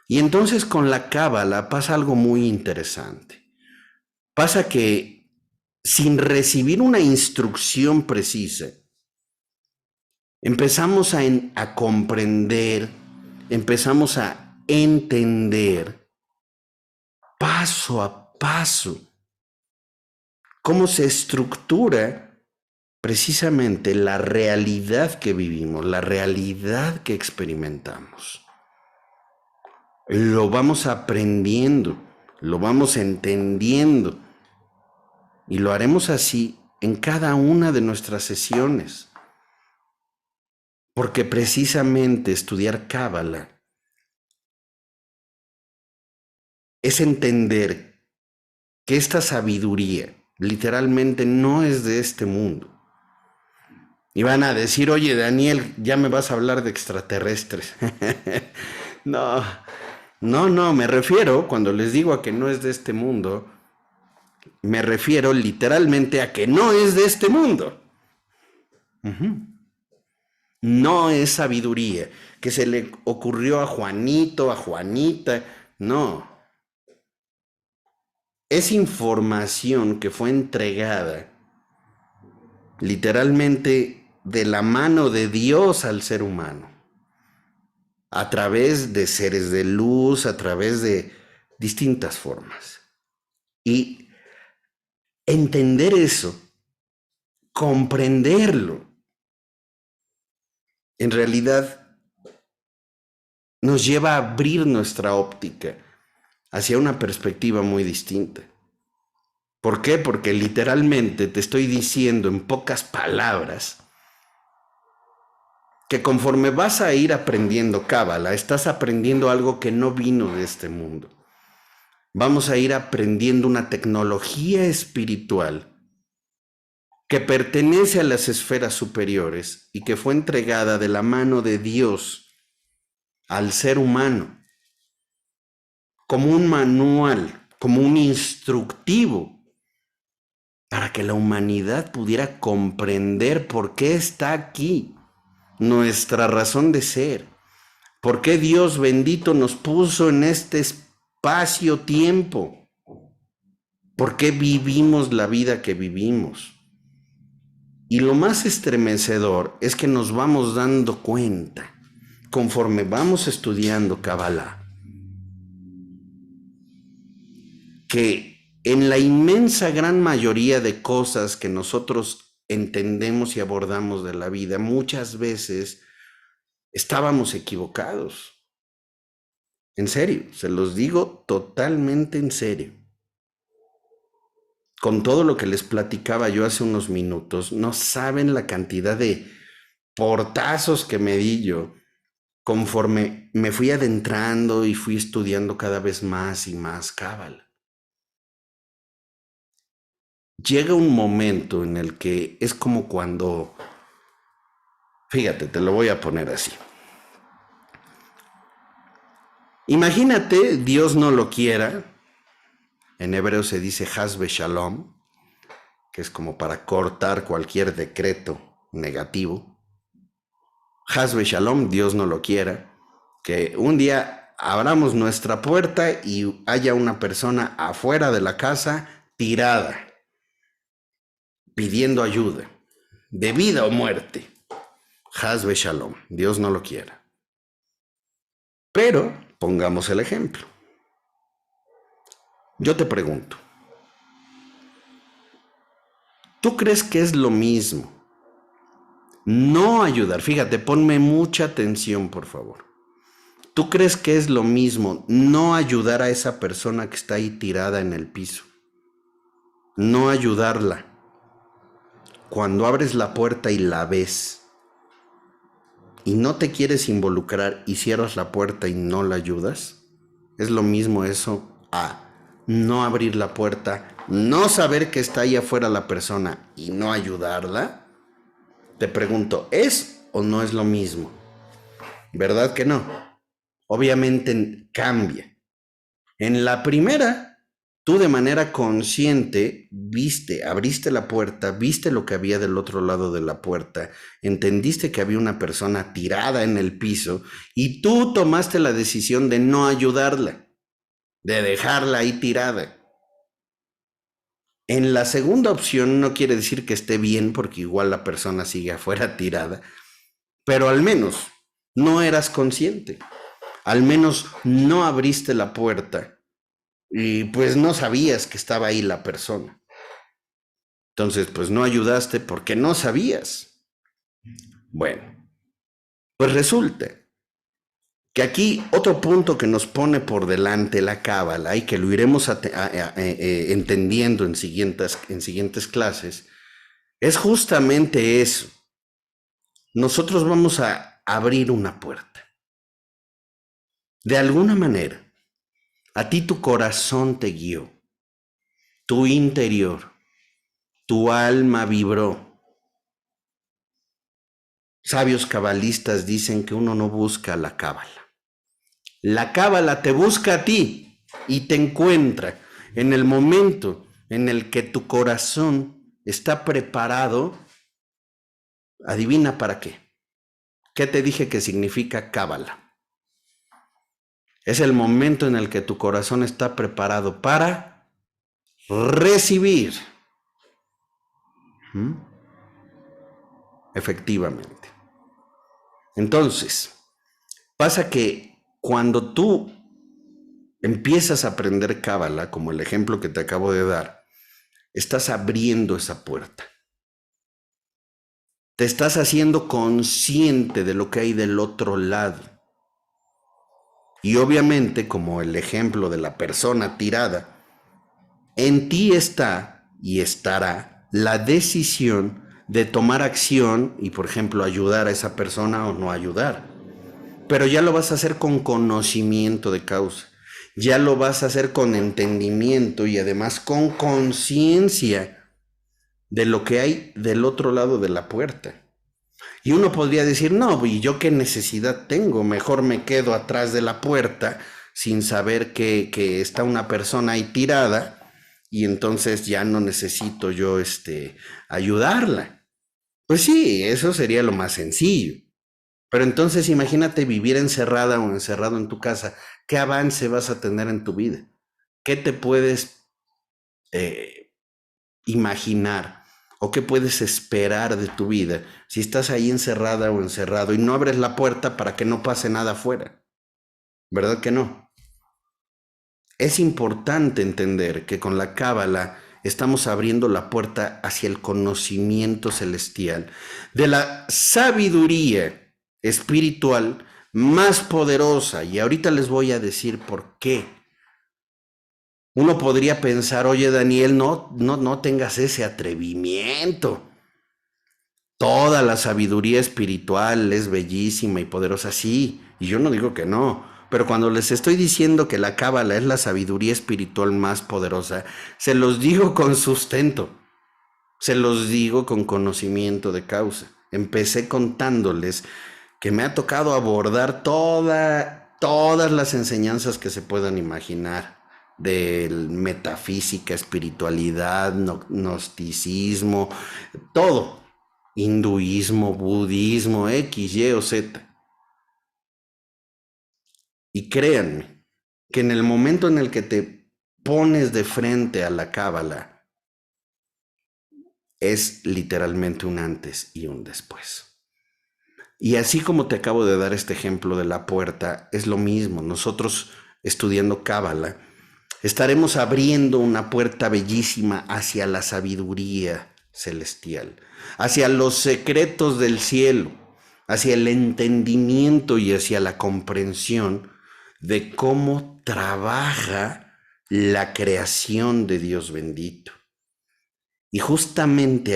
Y entonces con la Cábala pasa algo muy interesante. Pasa que sin recibir una instrucción precisa, empezamos a comprender, empezamos a entender paso a paso cómo se estructura precisamente la realidad que vivimos, la realidad que experimentamos. Lo vamos aprendiendo, lo vamos entendiendo y lo haremos así en cada una de nuestras sesiones. Porque precisamente estudiar Cábala es entender que esta sabiduría literalmente no es de este mundo. Y van a decir, oye Daniel, ya me vas a hablar de extraterrestres. No, me refiero, cuando les digo a que no es de este mundo, me refiero literalmente a que no es de este mundo. No es sabiduría que se le ocurrió a Juanito, a Juanita, no. Es información que fue entregada literalmente de la mano de Dios al ser humano, a través de seres de luz, a través de distintas formas. Y entender eso, comprenderlo, en realidad nos lleva a abrir nuestra óptica hacia una perspectiva muy distinta. ¿Por qué? Porque literalmente te estoy diciendo en pocas palabras que conforme vas a ir aprendiendo Cábala, estás aprendiendo algo que no vino de este mundo. Vamos a ir aprendiendo una tecnología espiritual que pertenece a las esferas superiores y que fue entregada de la mano de Dios al ser humano como un manual, como un instructivo para que la humanidad pudiera comprender por qué está aquí, nuestra razón de ser, por qué Dios bendito nos puso en este espacio-tiempo, por qué vivimos la vida que vivimos. Y lo más estremecedor es que nos vamos dando cuenta, conforme vamos estudiando Cábala, que en la inmensa gran mayoría de cosas que nosotros entendemos y abordamos de la vida, muchas veces estábamos equivocados. En serio, se los digo totalmente en serio. Con todo lo que les platicaba yo hace unos minutos, no saben la cantidad de portazos que me di yo conforme me fui adentrando y fui estudiando cada vez más y más Cábala. Llega un momento en el que es como cuando, fíjate, te lo voy a poner así. Imagínate, Dios no lo quiera, en hebreo se dice Has Shalom, que es como para cortar cualquier decreto negativo. Has Shalom, Dios no lo quiera, que un día abramos nuestra puerta y haya una persona afuera de la casa tirada, pidiendo ayuda, de vida o muerte. Has Shalom, Dios no lo quiera. Pero pongamos el ejemplo. Yo te pregunto, ¿tú crees que es lo mismo no ayudar? Fíjate, ponme mucha atención, por favor. ¿Tú crees que es lo mismo no ayudar a esa persona que está ahí tirada en el piso? No ayudarla. Cuando abres la puerta y la ves y no te quieres involucrar y cierras la puerta y no la ayudas, ¿es lo mismo eso a no abrir la puerta, no saber que está ahí afuera la persona y no ayudarla? Te pregunto, ¿es o no es lo mismo? ¿Verdad que no? Obviamente cambia. En la primera, tú de manera consciente viste, abriste la puerta, viste lo que había del otro lado de la puerta, entendiste que había una persona tirada en el piso y tú tomaste la decisión de no ayudarla, de dejarla ahí tirada. En la segunda opción no quiere decir que esté bien porque igual la persona sigue afuera tirada, pero al menos no eras consciente. al menos no abriste la puerta y pues no sabías que estaba ahí la persona. Entonces, pues no ayudaste porque no sabías. Bueno, pues resulta que aquí otro punto que nos pone por delante la cábala y que lo iremos entendiendo en siguientes clases, es justamente eso. Nosotros vamos a abrir una puerta. De alguna manera, a ti tu corazón te guió, tu interior, tu alma vibró. Sabios cabalistas dicen que uno no busca la cábala. La cábala te busca a ti y te encuentra en el momento en el que tu corazón está preparado. Adivina para qué. ¿Qué te dije que significa cábala? Es el momento en el que tu corazón está preparado para recibir. Efectivamente. Entonces, pasa que cuando tú empiezas a aprender cábala, como el ejemplo que te acabo de dar, estás abriendo esa puerta. Te estás haciendo consciente de lo que hay del otro lado. Y obviamente, como el ejemplo de la persona tirada, en ti está y estará la decisión de tomar acción y, por ejemplo, ayudar a esa persona o no ayudar. Pero ya lo vas a hacer con conocimiento de causa. Ya lo vas a hacer con entendimiento y además con conciencia de lo que hay del otro lado de la puerta. Y uno podría decir, no, ¿y yo qué necesidad tengo? Mejor me quedo atrás de la puerta sin saber que está una persona ahí tirada y entonces ya no necesito yo ayudarla. Pues sí, eso sería lo más sencillo. Pero entonces imagínate vivir encerrada o encerrado en tu casa. ¿Qué avance vas a tener en tu vida? ¿Qué te puedes imaginar o qué puedes esperar de tu vida si estás ahí encerrada o encerrado y no abres la puerta para que no pase nada afuera? ¿Verdad que no? Es importante entender que con la cábala estamos abriendo la puerta hacia el conocimiento celestial, de la sabiduría espiritual más poderosa. Y ahorita les voy a decir por qué. Uno podría pensar, oye Daniel, no tengas ese atrevimiento. Toda la sabiduría espiritual es bellísima y poderosa, sí, y yo no digo que no, pero cuando les estoy diciendo que la cábala es la sabiduría espiritual más poderosa, se los digo con sustento, se los digo con conocimiento de causa. Empecé contándoles que me ha tocado abordar todas las enseñanzas que se puedan imaginar, de metafísica, espiritualidad, gnosticismo, todo. Hinduismo, budismo, X, Y o Z. Y créanme que en el momento en el que te pones de frente a la cábala, es literalmente un antes y un después. Y así como te acabo de dar este ejemplo de la puerta, es lo mismo. Nosotros estudiando cábala, estaremos abriendo una puerta bellísima hacia la sabiduría celestial, hacia los secretos del cielo, hacia el entendimiento y hacia la comprensión de cómo trabaja la creación de Dios bendito. Y justamente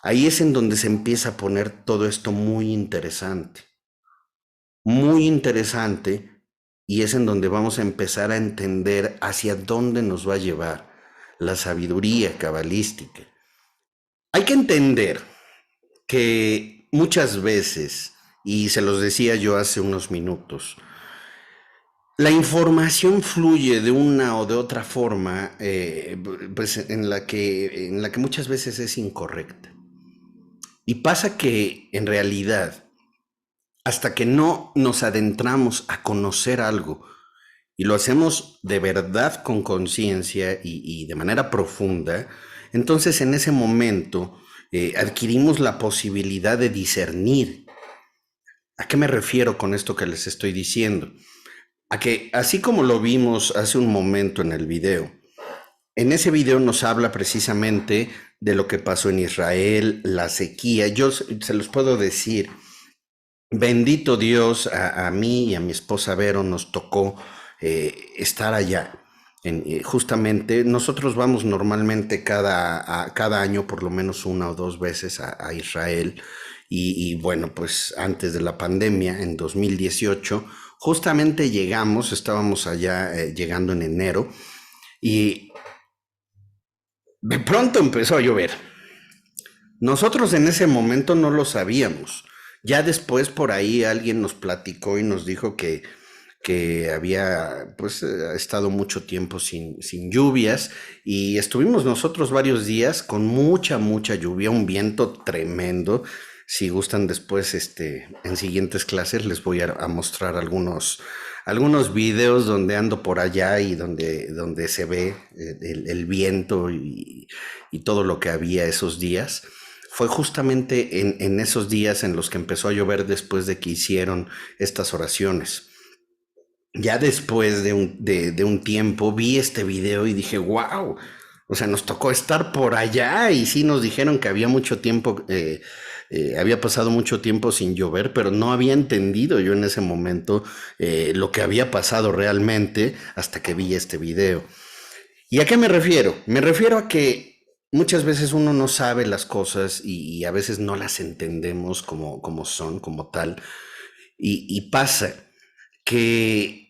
ahí es en donde se empieza a poner todo esto muy interesante, y es en donde vamos a empezar a entender hacia dónde nos va a llevar la sabiduría cabalística. Hay que entender que muchas veces, y se los decía yo hace unos minutos, la información fluye de una o de otra forma, pues en la que muchas veces es incorrecta. Y pasa que en realidad, hasta que no nos adentramos a conocer algo y lo hacemos de verdad con conciencia y de manera profunda, entonces en ese momento adquirimos la posibilidad de discernir ¿A qué me refiero con esto que les estoy diciendo? A que así como lo vimos hace un momento en el video, en ese video nos habla precisamente de lo que pasó en Israel, la sequía. Yo se los puedo decir, bendito Dios, a mí y a mi esposa Vero nos tocó estar allá. Justamente nosotros vamos normalmente cada año por lo menos una o dos veces a Israel y bueno, pues antes de la pandemia, en 2018, justamente llegamos, estábamos allá llegando en enero y de pronto empezó a llover. Nosotros en ese momento no lo sabíamos. Ya después por ahí alguien nos platicó y nos dijo que había pues estado mucho tiempo sin lluvias y estuvimos nosotros varios días con mucha lluvia, un viento tremendo. Si gustan después, en siguientes clases les voy a mostrar algunos videos donde ando por allá y donde se ve el viento y todo lo que había esos días. Fue justamente en esos días en los que empezó a llover después de que hicieron estas oraciones. Ya después de un tiempo vi este video y dije, wow, o sea, nos tocó estar por allá y sí nos dijeron que había mucho tiempo, había pasado mucho tiempo sin llover, pero no había entendido yo en ese momento lo que había pasado realmente hasta que vi este video. ¿Y a qué me refiero? Me refiero a que muchas veces uno no sabe las cosas y a veces no las entendemos como son, como tal, y pasa que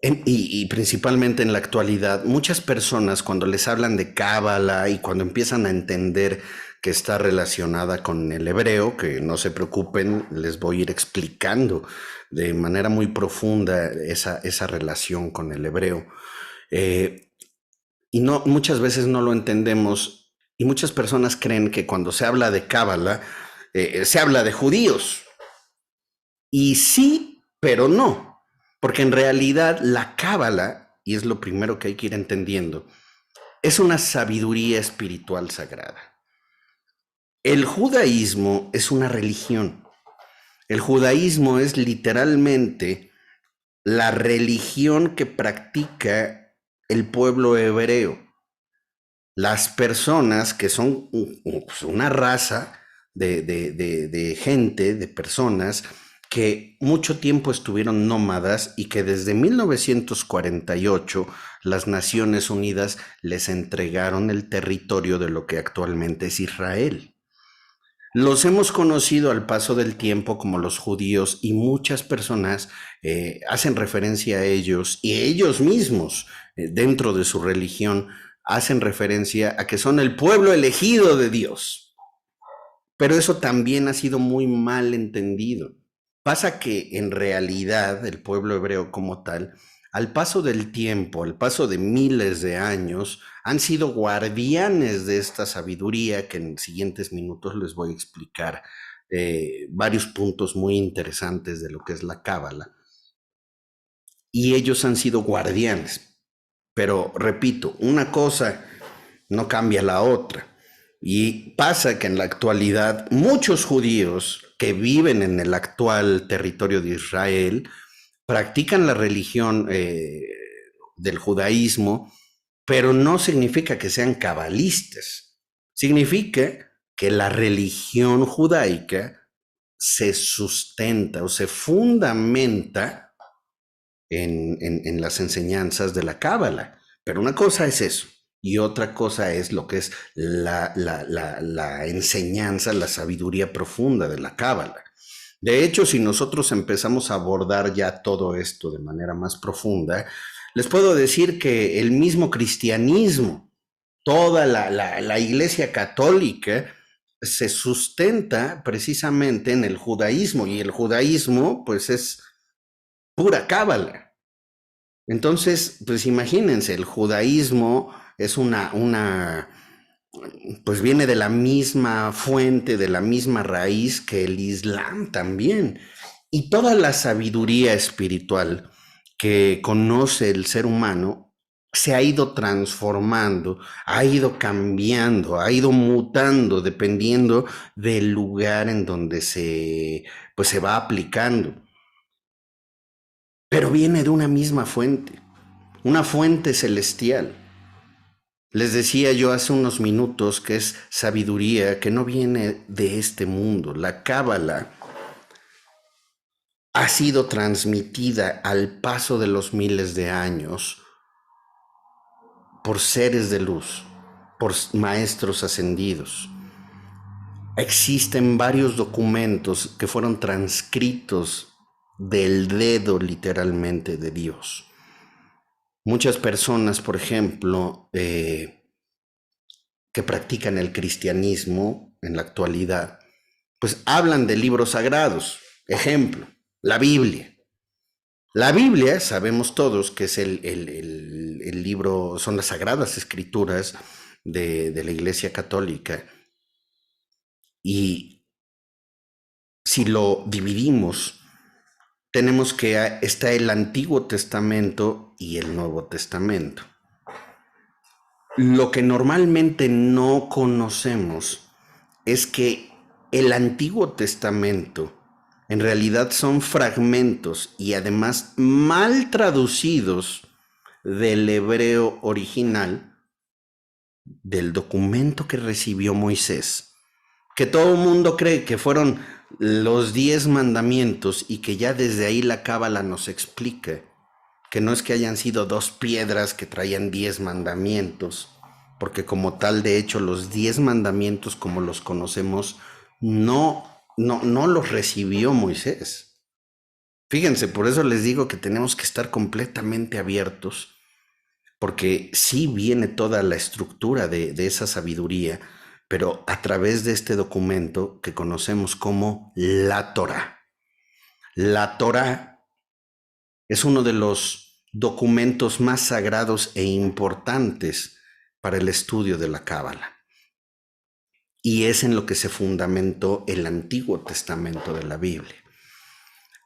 y principalmente en la actualidad, muchas personas cuando les hablan de cábala y cuando empiezan a entender que está relacionada con el hebreo, que no se preocupen, les voy a ir explicando de manera muy profunda esa relación con el hebreo. Y no, muchas veces no lo entendemos y muchas personas creen que cuando se habla de cábala, se habla de judíos. Y sí, pero no. Porque en realidad la cábala, y es lo primero que hay que ir entendiendo, es una sabiduría espiritual sagrada. El judaísmo es una religión. El judaísmo es literalmente la religión que practica el pueblo hebreo. Las personas que son una raza de gente, de personas que mucho tiempo estuvieron nómadas y que desde 1948 las Naciones Unidas les entregaron el territorio de lo que actualmente es Israel. Los hemos conocido al paso del tiempo como los judíos y muchas personas hacen referencia a ellos y ellos mismos dentro de su religión hacen referencia a que son el pueblo elegido de Dios. Pero eso también ha sido muy mal entendido. Pasa que en realidad el pueblo hebreo como tal, al paso del tiempo, al paso de miles de años, han sido guardianes de esta sabiduría que en siguientes minutos les voy a explicar varios puntos muy interesantes de lo que es la cábala. Y ellos han sido guardianes. Pero repito, una cosa no cambia la otra. Y pasa que en la actualidad muchos judíos que viven en el actual territorio de Israel practican la religión del judaísmo, pero no significa que sean cabalistas. Significa que la religión judaica se sustenta o se fundamenta en las enseñanzas de la cábala. Pero una cosa es eso. Y otra cosa es lo que es la enseñanza, la sabiduría profunda de la cábala. De hecho, si nosotros empezamos a abordar ya todo esto de manera más profunda, les puedo decir que el mismo cristianismo, toda la Iglesia Católica, se sustenta precisamente en el judaísmo, y el judaísmo pues es pura cábala. Entonces, pues imagínense, el judaísmo es pues viene de la misma fuente, de la misma raíz que el Islam también. Y toda la sabiduría espiritual que conoce el ser humano se ha ido transformando, ha ido cambiando, ha ido mutando dependiendo del lugar en donde pues se va aplicando. Pero viene de una fuente celestial. Les decía yo hace unos minutos que es sabiduría que no viene de este mundo. La Cábala ha sido transmitida al paso de los miles de años por seres de luz, por maestros ascendidos. Existen varios documentos que fueron transcritos del dedo literalmente de Dios. Muchas personas, por ejemplo, que practican el cristianismo en la actualidad, pues hablan de libros sagrados. Ejemplo, la Biblia. La Biblia, sabemos todos que es el libro, son las sagradas escrituras de la Iglesia Católica. Y si lo dividimos, tenemos que está el Antiguo Testamento y el Nuevo Testamento. Lo que normalmente no conocemos es que el Antiguo Testamento en realidad son fragmentos y además mal traducidos del hebreo original del documento que recibió Moisés, que todo el mundo cree que fueron los 10 mandamientos y que ya desde ahí la Cábala nos explica que no es que hayan sido 2 piedras que traían 10 mandamientos, porque como tal, de hecho, los 10 mandamientos como los conocemos no los recibió Moisés. Fíjense, por eso les digo que tenemos que estar completamente abiertos, porque sí viene toda la estructura de esa sabiduría, pero a través de este documento que conocemos como la Torá. La Torá es uno de los documentos más sagrados e importantes para el estudio de la Cábala. Y es en lo que se fundamentó el Antiguo Testamento de la Biblia.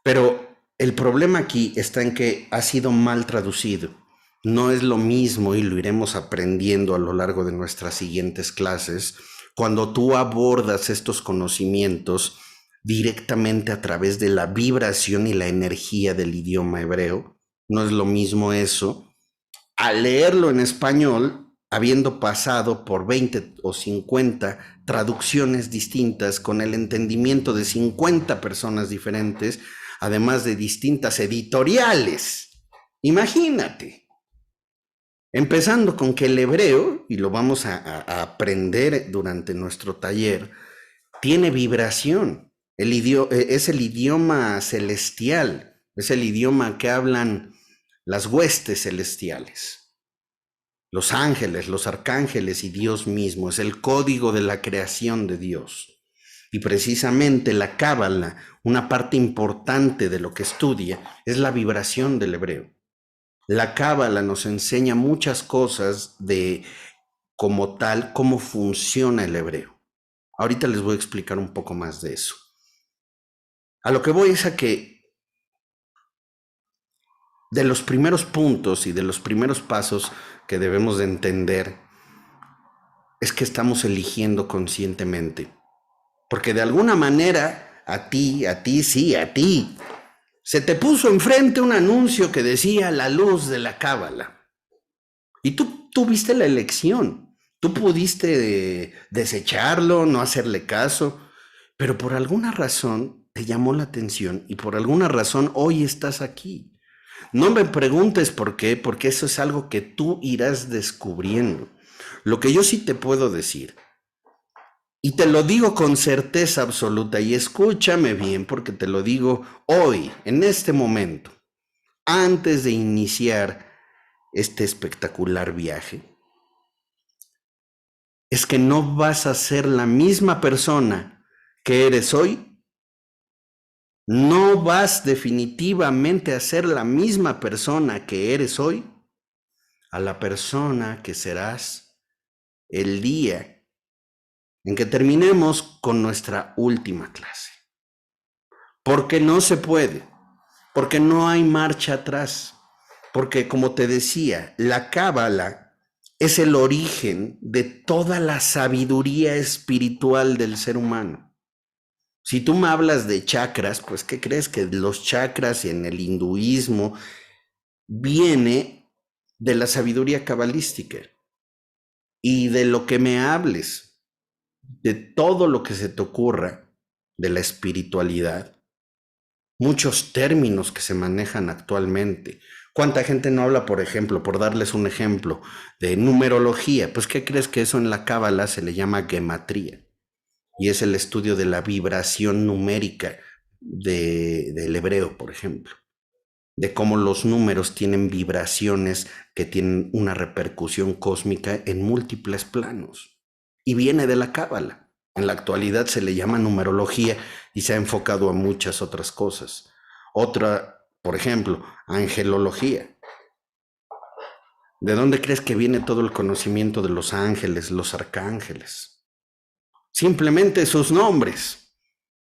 Pero el problema aquí está en que ha sido mal traducido. No es lo mismo, y lo iremos aprendiendo a lo largo de nuestras siguientes clases, cuando tú abordas estos conocimientos directamente a través de la vibración y la energía del idioma hebreo. No es lo mismo eso a leerlo en español, habiendo pasado por 20 o 50 traducciones distintas con el entendimiento de 50 personas diferentes, además de distintas editoriales. Imagínate. Empezando con que el hebreo, y lo vamos a aprender durante nuestro taller, tiene vibración. Es el idioma celestial, es el idioma que hablan las huestes celestiales. Los ángeles, los arcángeles y Dios mismo, es el código de la creación de Dios. Y precisamente la Cábala, una parte importante de lo que estudia, es la vibración del hebreo. La Cábala nos enseña muchas cosas de como tal, cómo funciona el hebreo. Ahorita les voy a explicar un poco más de eso. A lo que voy es a que de los primeros puntos y de los primeros pasos que debemos de entender es que estamos eligiendo conscientemente. Porque de alguna manera, a ti, se te puso enfrente un anuncio que decía la luz de la Cábala. Y tú tuviste la elección. Tú pudiste desecharlo, no hacerle caso, pero por alguna razón te llamó la atención y por alguna razón hoy estás aquí. No me preguntes por qué, porque eso es algo que tú irás descubriendo. Lo que yo sí te puedo decir, y te lo digo con certeza absoluta, y escúchame bien porque te lo digo hoy, en este momento, antes de iniciar este espectacular viaje, es que no vas a ser la misma persona que eres hoy. No vas definitivamente a ser la misma persona que eres hoy a la persona que serás el día en que terminemos con nuestra última clase. Porque no se puede, porque no hay marcha atrás, porque como te decía, la Cábala es el origen de toda la sabiduría espiritual del ser humano. Si tú me hablas de chakras, pues ¿qué crees? Que los chakras en el hinduismo viene de la sabiduría cabalística. Y de lo que me hables, de todo lo que se te ocurra de la espiritualidad, muchos términos que se manejan actualmente. ¿Cuánta gente no habla, por ejemplo, por darles un ejemplo, de numerología? Pues ¿qué crees? Que eso en la Cábala se le llama gematría y es el estudio de la vibración numérica del hebreo, por ejemplo, de cómo los números tienen vibraciones que tienen una repercusión cósmica en múltiples planos. Y viene de la Cábala. En la actualidad se le llama numerología y se ha enfocado a muchas otras cosas. Otra, por ejemplo, angelología. ¿De dónde crees que viene todo el conocimiento de los ángeles, los arcángeles? Simplemente sus nombres.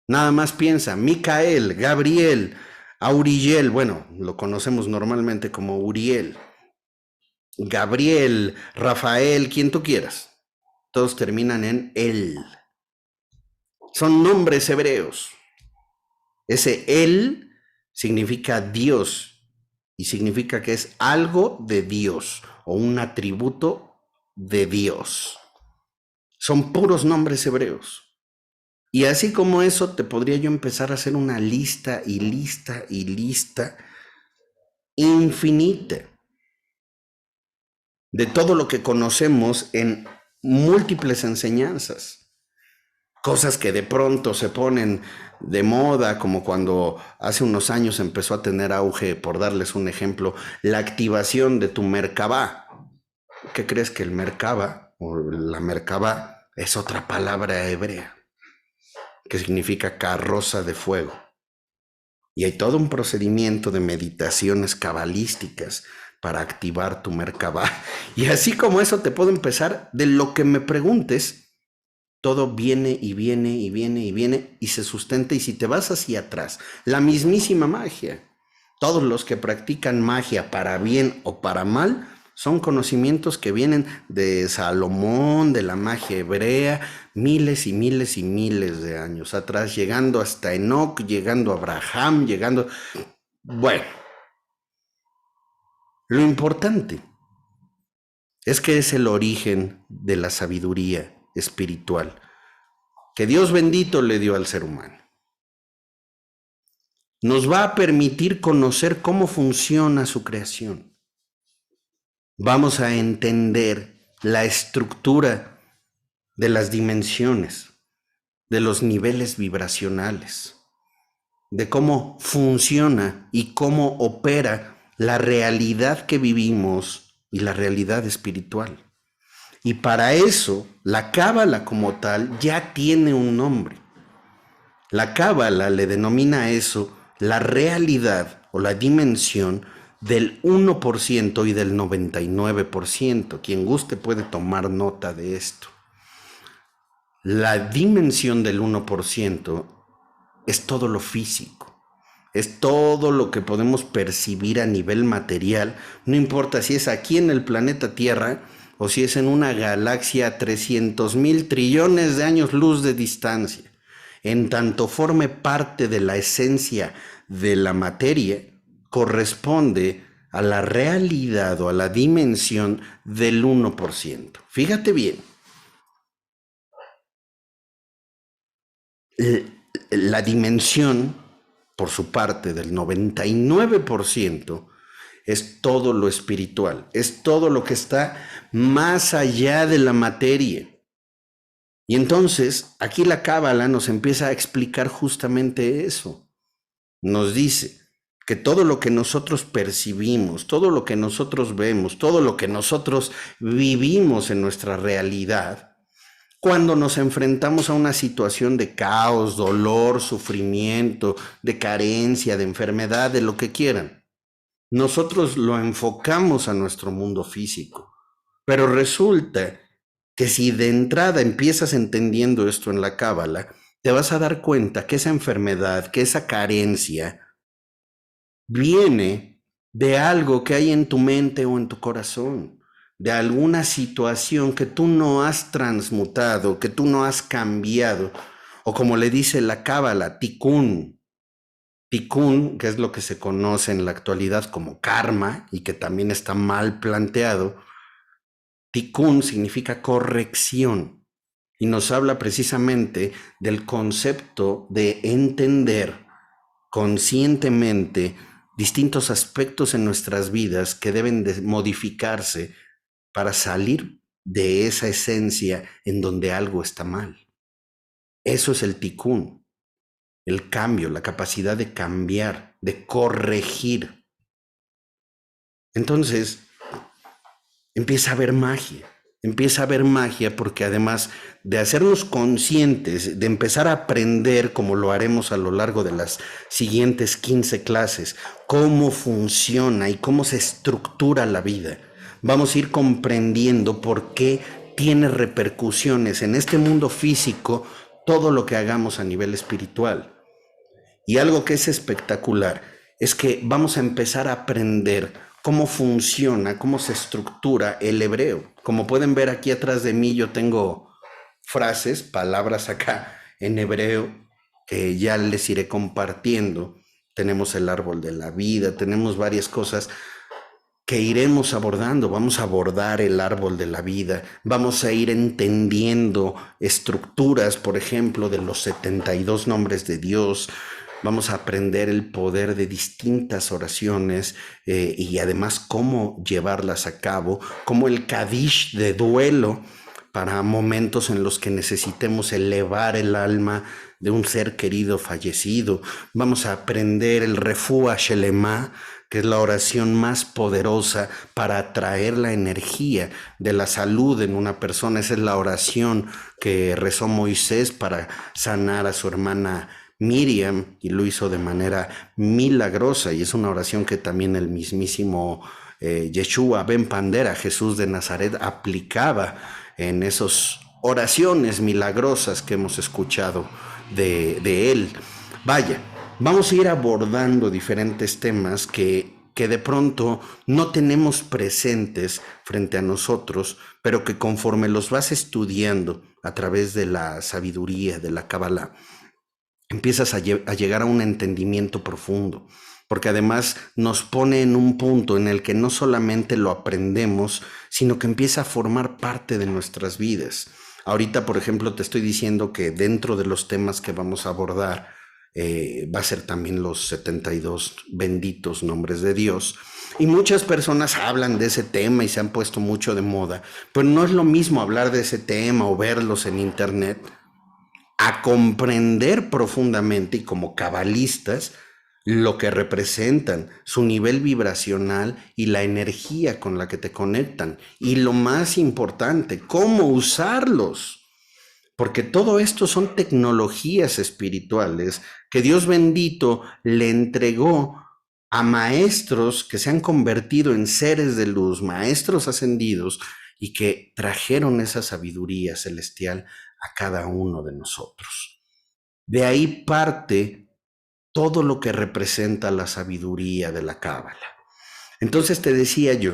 Nada más piensa, Micael, Gabriel, Auriel, bueno, lo conocemos normalmente como Uriel, Gabriel, Rafael, quien tú quieras. Todos terminan en él. Son nombres hebreos. Ese él significa Dios y significa que es algo de Dios o un atributo de Dios. Son puros nombres hebreos. Y así como eso, te podría yo empezar a hacer una lista y lista y lista infinita de todo lo que conocemos en múltiples enseñanzas. Cosas que de pronto se ponen de moda, como cuando hace unos años empezó a tener auge, por darles un ejemplo, la activación de tu Merkabah. ¿Qué crees? Que el Merkabah o la Merkabah es otra palabra hebrea que significa carroza de fuego. Y hay todo un procedimiento de meditaciones cabalísticas para activar tu Merkabah. Y así como eso te puedo empezar de lo que me preguntes, todo viene y viene y viene y viene y se sustenta. Y si te vas hacia atrás, la mismísima magia, todos los que practican magia para bien o para mal, son conocimientos que vienen de Salomón, de la magia hebrea, miles y miles y miles de años atrás, llegando hasta Enoc, llegando a Abraham, llegando... Bueno, lo importante es que es el origen de la sabiduría espiritual que Dios bendito le dio al ser humano. Nos va a permitir conocer cómo funciona su creación. Vamos a entender la estructura de las dimensiones, de los niveles vibracionales, de cómo funciona y cómo opera la realidad que vivimos y la realidad espiritual. Y para eso, la Cábala como tal ya tiene un nombre. La Cábala le denomina a eso la realidad o la dimensión del 1% y del 99%. Quien guste puede tomar nota de esto. La dimensión del 1% es todo lo físico, es todo lo que podemos percibir a nivel material, no importa si es aquí en el planeta Tierra o si es en una galaxia a 300,000 trillones de años luz de distancia. En tanto forme parte de la esencia de la materia, corresponde a la realidad o a la dimensión del 1%. Fíjate bien. La dimensión, por su parte, del 99% es todo lo espiritual, es todo lo que está más allá de la materia. Y entonces, aquí la Cábala nos empieza a explicar justamente eso. Nos dice que todo lo que nosotros percibimos, todo lo que nosotros vemos, todo lo que nosotros vivimos en nuestra realidad, cuando nos enfrentamos a una situación de caos, dolor, sufrimiento, de carencia, de enfermedad, de lo que quieran, nosotros lo enfocamos a nuestro mundo físico. Pero resulta que si de entrada empiezas entendiendo esto en la Cábala, te vas a dar cuenta que esa enfermedad, que esa carencia, viene de algo que hay en tu mente o en tu corazón, de alguna situación que tú no has transmutado, que tú no has cambiado, o como le dice la Cábala, tikkun. Tikkun, que es lo que se conoce en la actualidad como karma y que también está mal planteado. Tikkun significa corrección y nos habla precisamente del concepto de entender conscientemente distintos aspectos en nuestras vidas que deben de modificarse para salir de esa esencia en donde algo está mal. Eso es el tikkun, el cambio, la capacidad de cambiar, de corregir. Entonces, empieza a haber magia porque además de hacernos conscientes, de empezar a aprender, como lo haremos a lo largo de las siguientes 15 clases, cómo funciona y cómo se estructura la vida, vamos a ir comprendiendo por qué tiene repercusiones en este mundo físico todo lo que hagamos a nivel espiritual. Y algo que es espectacular es que vamos a empezar a aprender cómo funciona, cómo se estructura el hebreo. Como pueden ver aquí atrás de mí, yo tengo frases, palabras acá en hebreo que ya les iré compartiendo. Tenemos el árbol de la vida, tenemos varias cosas que iremos abordando. Vamos a abordar el árbol de la vida, vamos a ir entendiendo estructuras, por ejemplo, de los 72 nombres de Dios. Vamos a aprender el poder de distintas oraciones y además cómo llevarlas a cabo, como el Kadish de duelo para momentos en los que necesitemos elevar el alma de un ser querido fallecido. Vamos a aprender el Refuah Shelema, que es la oración más poderosa para atraer la energía de la salud en una persona. Esa es la oración que rezó Moisés para sanar a su hermana Miriam y lo hizo de manera milagrosa, y es una oración que también el mismísimo Yeshua ben Pandera, Jesús de Nazaret, aplicaba en esas oraciones milagrosas que hemos escuchado de él. Vaya, vamos a ir abordando diferentes temas que de pronto no tenemos presentes frente a nosotros, pero que conforme los vas estudiando a través de la sabiduría, de la Kabbalah, empiezas a llegar a un entendimiento profundo, porque además nos pone en un punto en el que no solamente lo aprendemos, sino que empieza a formar parte de nuestras vidas. Ahorita, por ejemplo, te estoy diciendo que dentro de los temas que vamos a abordar, va a ser también los 72 benditos nombres de Dios. Y muchas personas hablan de ese tema y se han puesto mucho de moda, pero no es lo mismo hablar de ese tema o verlos en internet a comprender profundamente y como cabalistas lo que representan, su nivel vibracional y la energía con la que te conectan. Y lo más importante, cómo usarlos. Porque todo esto son tecnologías espirituales que Dios bendito le entregó a maestros que se han convertido en seres de luz, maestros ascendidos, y que trajeron esa sabiduría celestial a cada uno de nosotros. De ahí parte todo lo que representa la sabiduría de la Cábala. Entonces te decía yo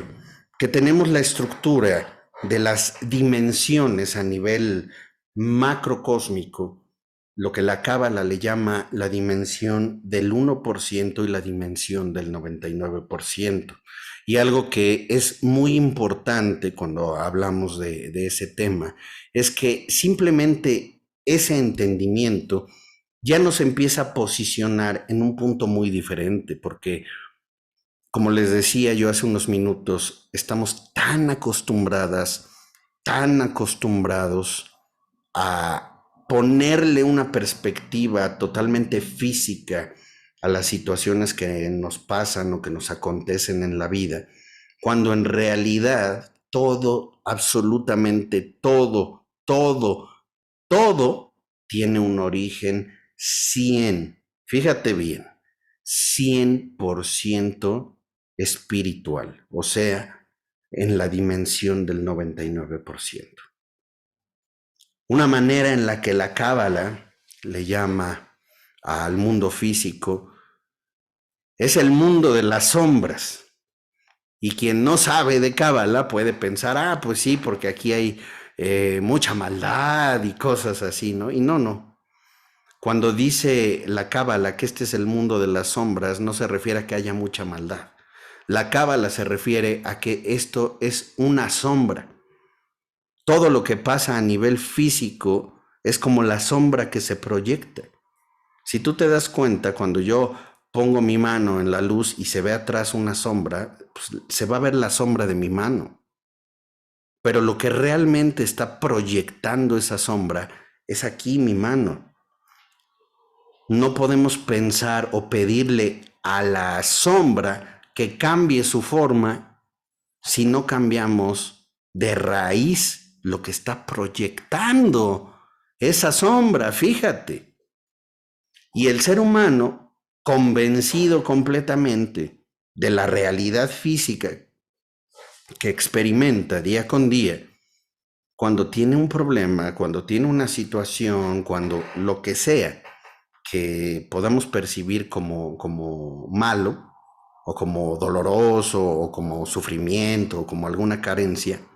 que tenemos la estructura de las dimensiones a nivel macrocósmico, lo que la Cábala le llama la dimensión del 1% y la dimensión del 99%. Y algo que es muy importante cuando hablamos de ese tema es que simplemente ese entendimiento ya nos empieza a posicionar en un punto muy diferente, porque como les decía yo hace unos minutos, estamos tan acostumbradas, tan acostumbrados a ponerle una perspectiva totalmente física a las situaciones que nos pasan o que nos acontecen en la vida, cuando en realidad todo, absolutamente todo tiene un origen 100, fíjate bien, 100% espiritual, o sea, en la dimensión del 99%. Una manera en la que la Cábala le llama al mundo físico es el mundo de las sombras. Y quien no sabe de cábala puede pensar, pues sí, porque aquí hay mucha maldad y cosas así, ¿no? Y no. Cuando dice la cábala que este es el mundo de las sombras, no se refiere a que haya mucha maldad. La cábala se refiere a que esto es una sombra. Todo lo que pasa a nivel físico es como la sombra que se proyecta. Si tú te das cuenta, cuando yo pongo mi mano en la luz y se ve atrás una sombra, pues se va a ver la sombra de mi mano. Pero lo que realmente está proyectando esa sombra es aquí mi mano. No podemos pensar o pedirle a la sombra que cambie su forma si no cambiamos de raíz lo que está proyectando esa sombra, fíjate. Y el ser humano, convencido completamente de la realidad física que experimenta día con día, cuando tiene un problema, cuando tiene una situación, cuando lo que sea que podamos percibir como malo, o como doloroso, o como sufrimiento, o como alguna carencia,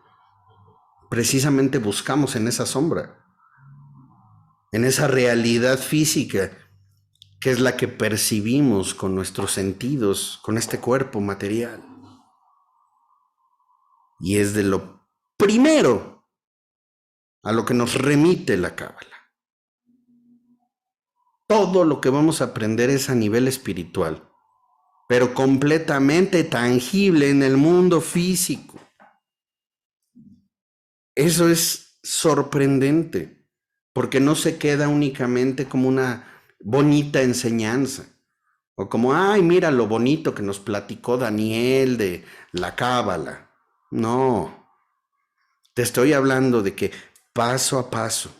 precisamente buscamos en esa sombra, en esa realidad física, que es la que percibimos con nuestros sentidos, con este cuerpo material. Y es de lo primero a lo que nos remite la cábala. Todo lo que vamos a aprender es a nivel espiritual, pero completamente tangible en el mundo físico. Eso es sorprendente, porque no se queda únicamente como una bonita enseñanza, o como, ay, mira lo bonito que nos platicó Daniel de la cábala. No, te estoy hablando de que paso a paso,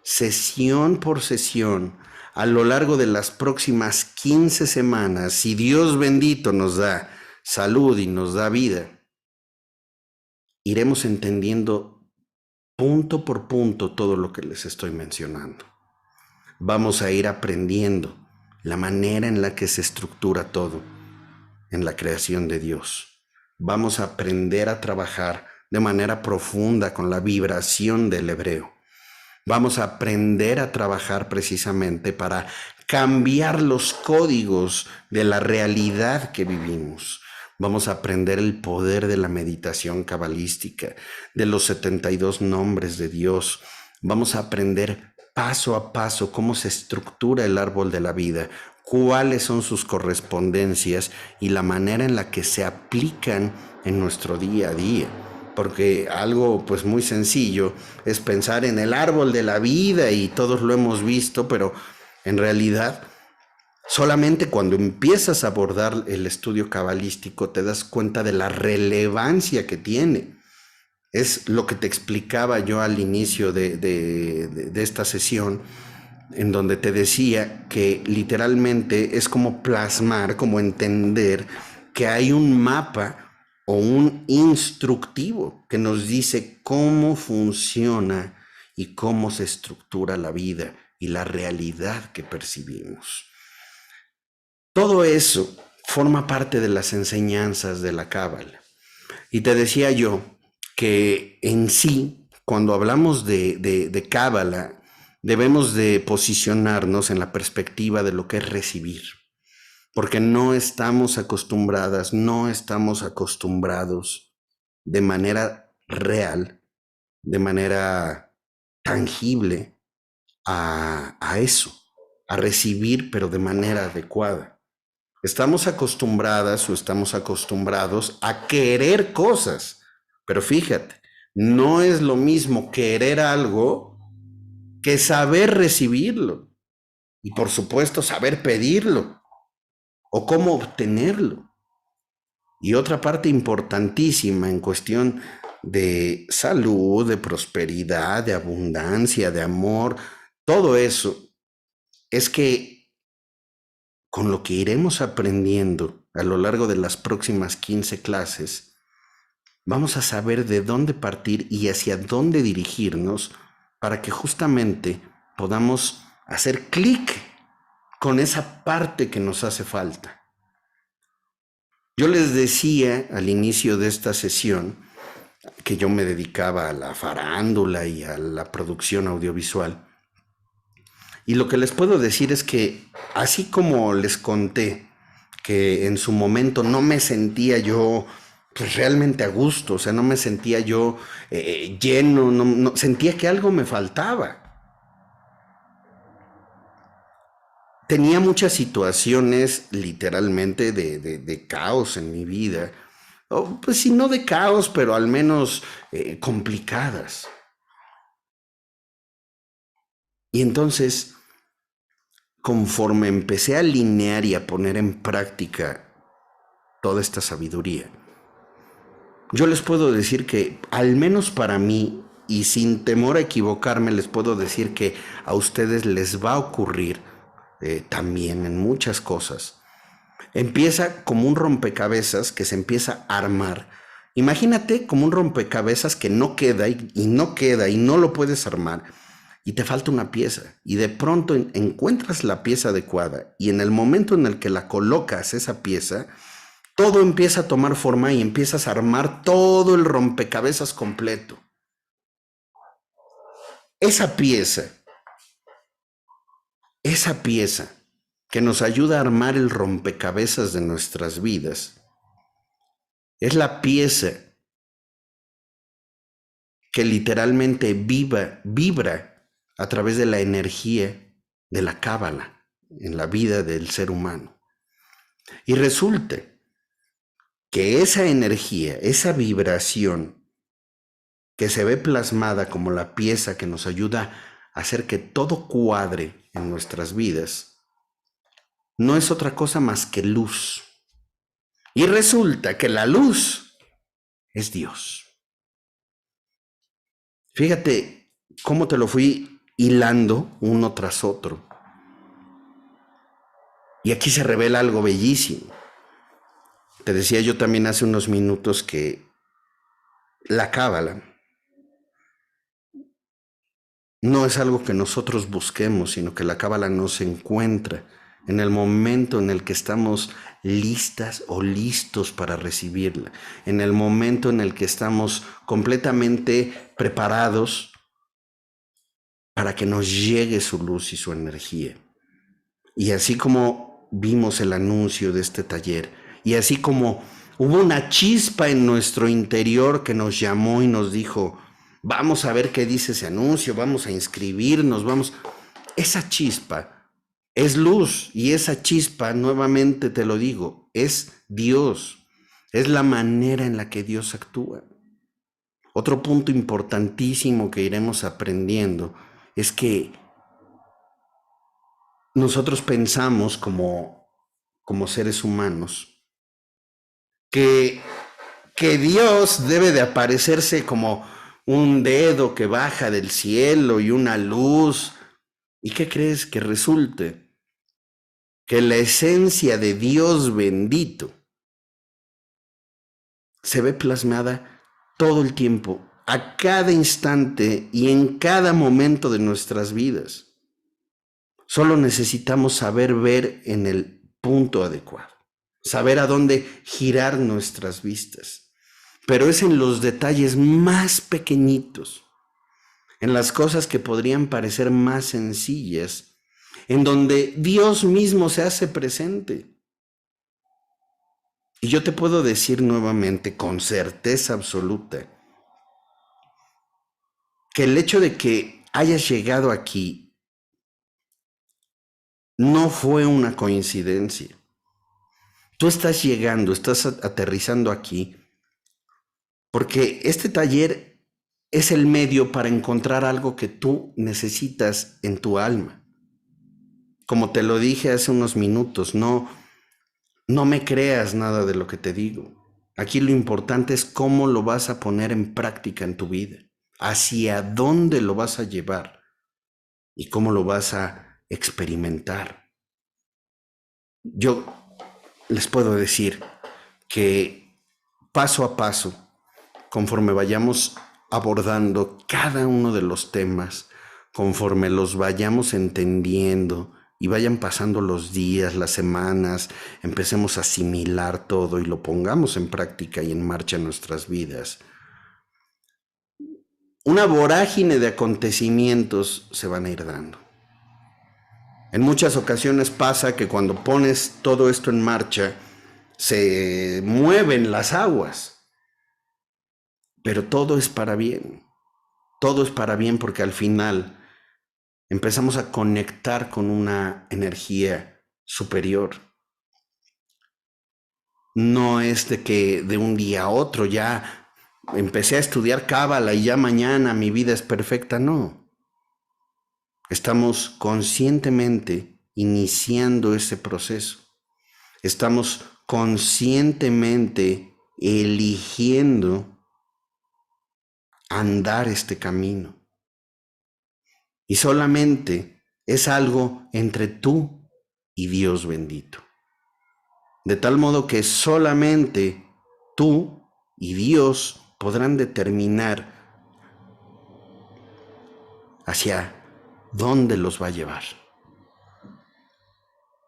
sesión por sesión, a lo largo de las próximas 15 semanas, si Dios bendito nos da salud y nos da vida, iremos entendiendo punto por punto todo lo que les estoy mencionando. Vamos a ir aprendiendo la manera en la que se estructura todo en la creación de Dios. Vamos a aprender a trabajar de manera profunda con la vibración del hebreo. Vamos a aprender a trabajar precisamente para cambiar los códigos de la realidad que vivimos. Vamos a aprender el poder de la meditación cabalística, de los 72 nombres de Dios. Vamos a aprender paso a paso cómo se estructura el árbol de la vida, cuáles son sus correspondencias y la manera en la que se aplican en nuestro día a día. Porque algo pues muy sencillo es pensar en el árbol de la vida y todos lo hemos visto, pero en realidad solamente cuando empiezas a abordar el estudio cabalístico te das cuenta de la relevancia que tiene. Es lo que te explicaba yo al inicio de esta sesión, en donde te decía que literalmente es como plasmar, como entender que hay un mapa o un instructivo que nos dice cómo funciona y cómo se estructura la vida y la realidad que percibimos. Todo eso forma parte de las enseñanzas de la cábala. Y te decía yo que en sí, cuando hablamos de cábala, debemos de posicionarnos en la perspectiva de lo que es recibir, porque no estamos acostumbradas, no estamos acostumbrados de manera real, de manera tangible a eso, a recibir, pero de manera adecuada. Estamos acostumbradas o estamos acostumbrados a querer cosas, pero fíjate, no es lo mismo querer algo que saber recibirlo y por supuesto saber pedirlo o cómo obtenerlo. Y otra parte importantísima en cuestión de salud, de prosperidad, de abundancia, de amor, todo eso es que con lo que iremos aprendiendo a lo largo de las próximas 15 clases, vamos a saber de dónde partir y hacia dónde dirigirnos para que justamente podamos hacer clic con esa parte que nos hace falta. Yo les decía al inicio de esta sesión que yo me dedicaba a la farándula y a la producción audiovisual. Y lo que les puedo decir es que, así como les conté que en su momento no me sentía yo pues realmente a gusto, o sea, no me sentía yo lleno, sentía que algo me faltaba. Tenía muchas situaciones literalmente de caos en mi vida, o, pues si no de caos, pero al menos complicadas. Y entonces, conforme empecé a alinear y a poner en práctica toda esta sabiduría, yo les puedo decir que, al menos para mí, y sin temor a equivocarme, les puedo decir que a ustedes les va a ocurrir también en muchas cosas. Empieza como un rompecabezas que se empieza a armar. Imagínate como un rompecabezas que no queda y no queda y no lo puedes armar y te falta una pieza y de pronto encuentras la pieza adecuada y en el momento en el que la colocas esa pieza, todo empieza a tomar forma y empiezas a armar todo el rompecabezas completo. Esa pieza que nos ayuda a armar el rompecabezas de nuestras vidas, es la pieza que literalmente vibra a través de la energía de la cábala en la vida del ser humano. Y resulta que esa energía, esa vibración que se ve plasmada como la pieza que nos ayuda a hacer que todo cuadre en nuestras vidas, no es otra cosa más que luz. Y resulta que la luz es Dios. Fíjate cómo te lo fui hilando uno tras otro. Y aquí se revela algo bellísimo. Te decía yo también hace unos minutos que la cábala no es algo que nosotros busquemos, sino que la cábala nos encuentra en el momento en el que estamos listas o listos para recibirla, en el momento en el que estamos completamente preparados para que nos llegue su luz y su energía. Y así como vimos el anuncio de este taller, y así como hubo una chispa en nuestro interior que nos llamó y nos dijo, vamos a ver qué dice ese anuncio, vamos a inscribirnos, vamos. Esa chispa es luz y esa chispa, nuevamente te lo digo, es Dios. Es la manera en la que Dios actúa. Otro punto importantísimo que iremos aprendiendo es que nosotros pensamos como seres humanos que Dios debe de aparecerse como un dedo que baja del cielo y una luz. ¿Y qué crees? Que resulte que la esencia de Dios bendito se ve plasmada todo el tiempo, a cada instante y en cada momento de nuestras vidas. Solo necesitamos saber ver en el punto adecuado, saber a dónde girar nuestras vistas. Pero es en los detalles más pequeñitos, en las cosas que podrían parecer más sencillas, en donde Dios mismo se hace presente. Y yo te puedo decir nuevamente con certeza absoluta que el hecho de que hayas llegado aquí no fue una coincidencia. Tú estás llegando, estás aterrizando aquí, porque este taller es el medio para encontrar algo que tú necesitas en tu alma. Como te lo dije hace unos minutos, no me creas nada de lo que te digo. Aquí lo importante es cómo lo vas a poner en práctica en tu vida, hacia dónde lo vas a llevar y cómo lo vas a experimentar. Yo les puedo decir que paso a paso, conforme vayamos abordando cada uno de los temas, conforme los vayamos entendiendo y vayan pasando los días, las semanas, empecemos a asimilar todo y lo pongamos en práctica y en marcha en nuestras vidas, una vorágine de acontecimientos se van a ir dando. En muchas ocasiones pasa que cuando pones todo esto en marcha, se mueven las aguas, pero todo es para bien. Todo es para bien porque al final empezamos a conectar con una energía superior. No es de que de un día a otro ya empecé a estudiar cábala y ya mañana mi vida es perfecta, no. Estamos conscientemente iniciando ese proceso. Estamos conscientemente eligiendo andar este camino. Y solamente es algo entre tú y Dios bendito. De tal modo que solamente tú y Dios podrán determinar hacia dónde los va a llevar.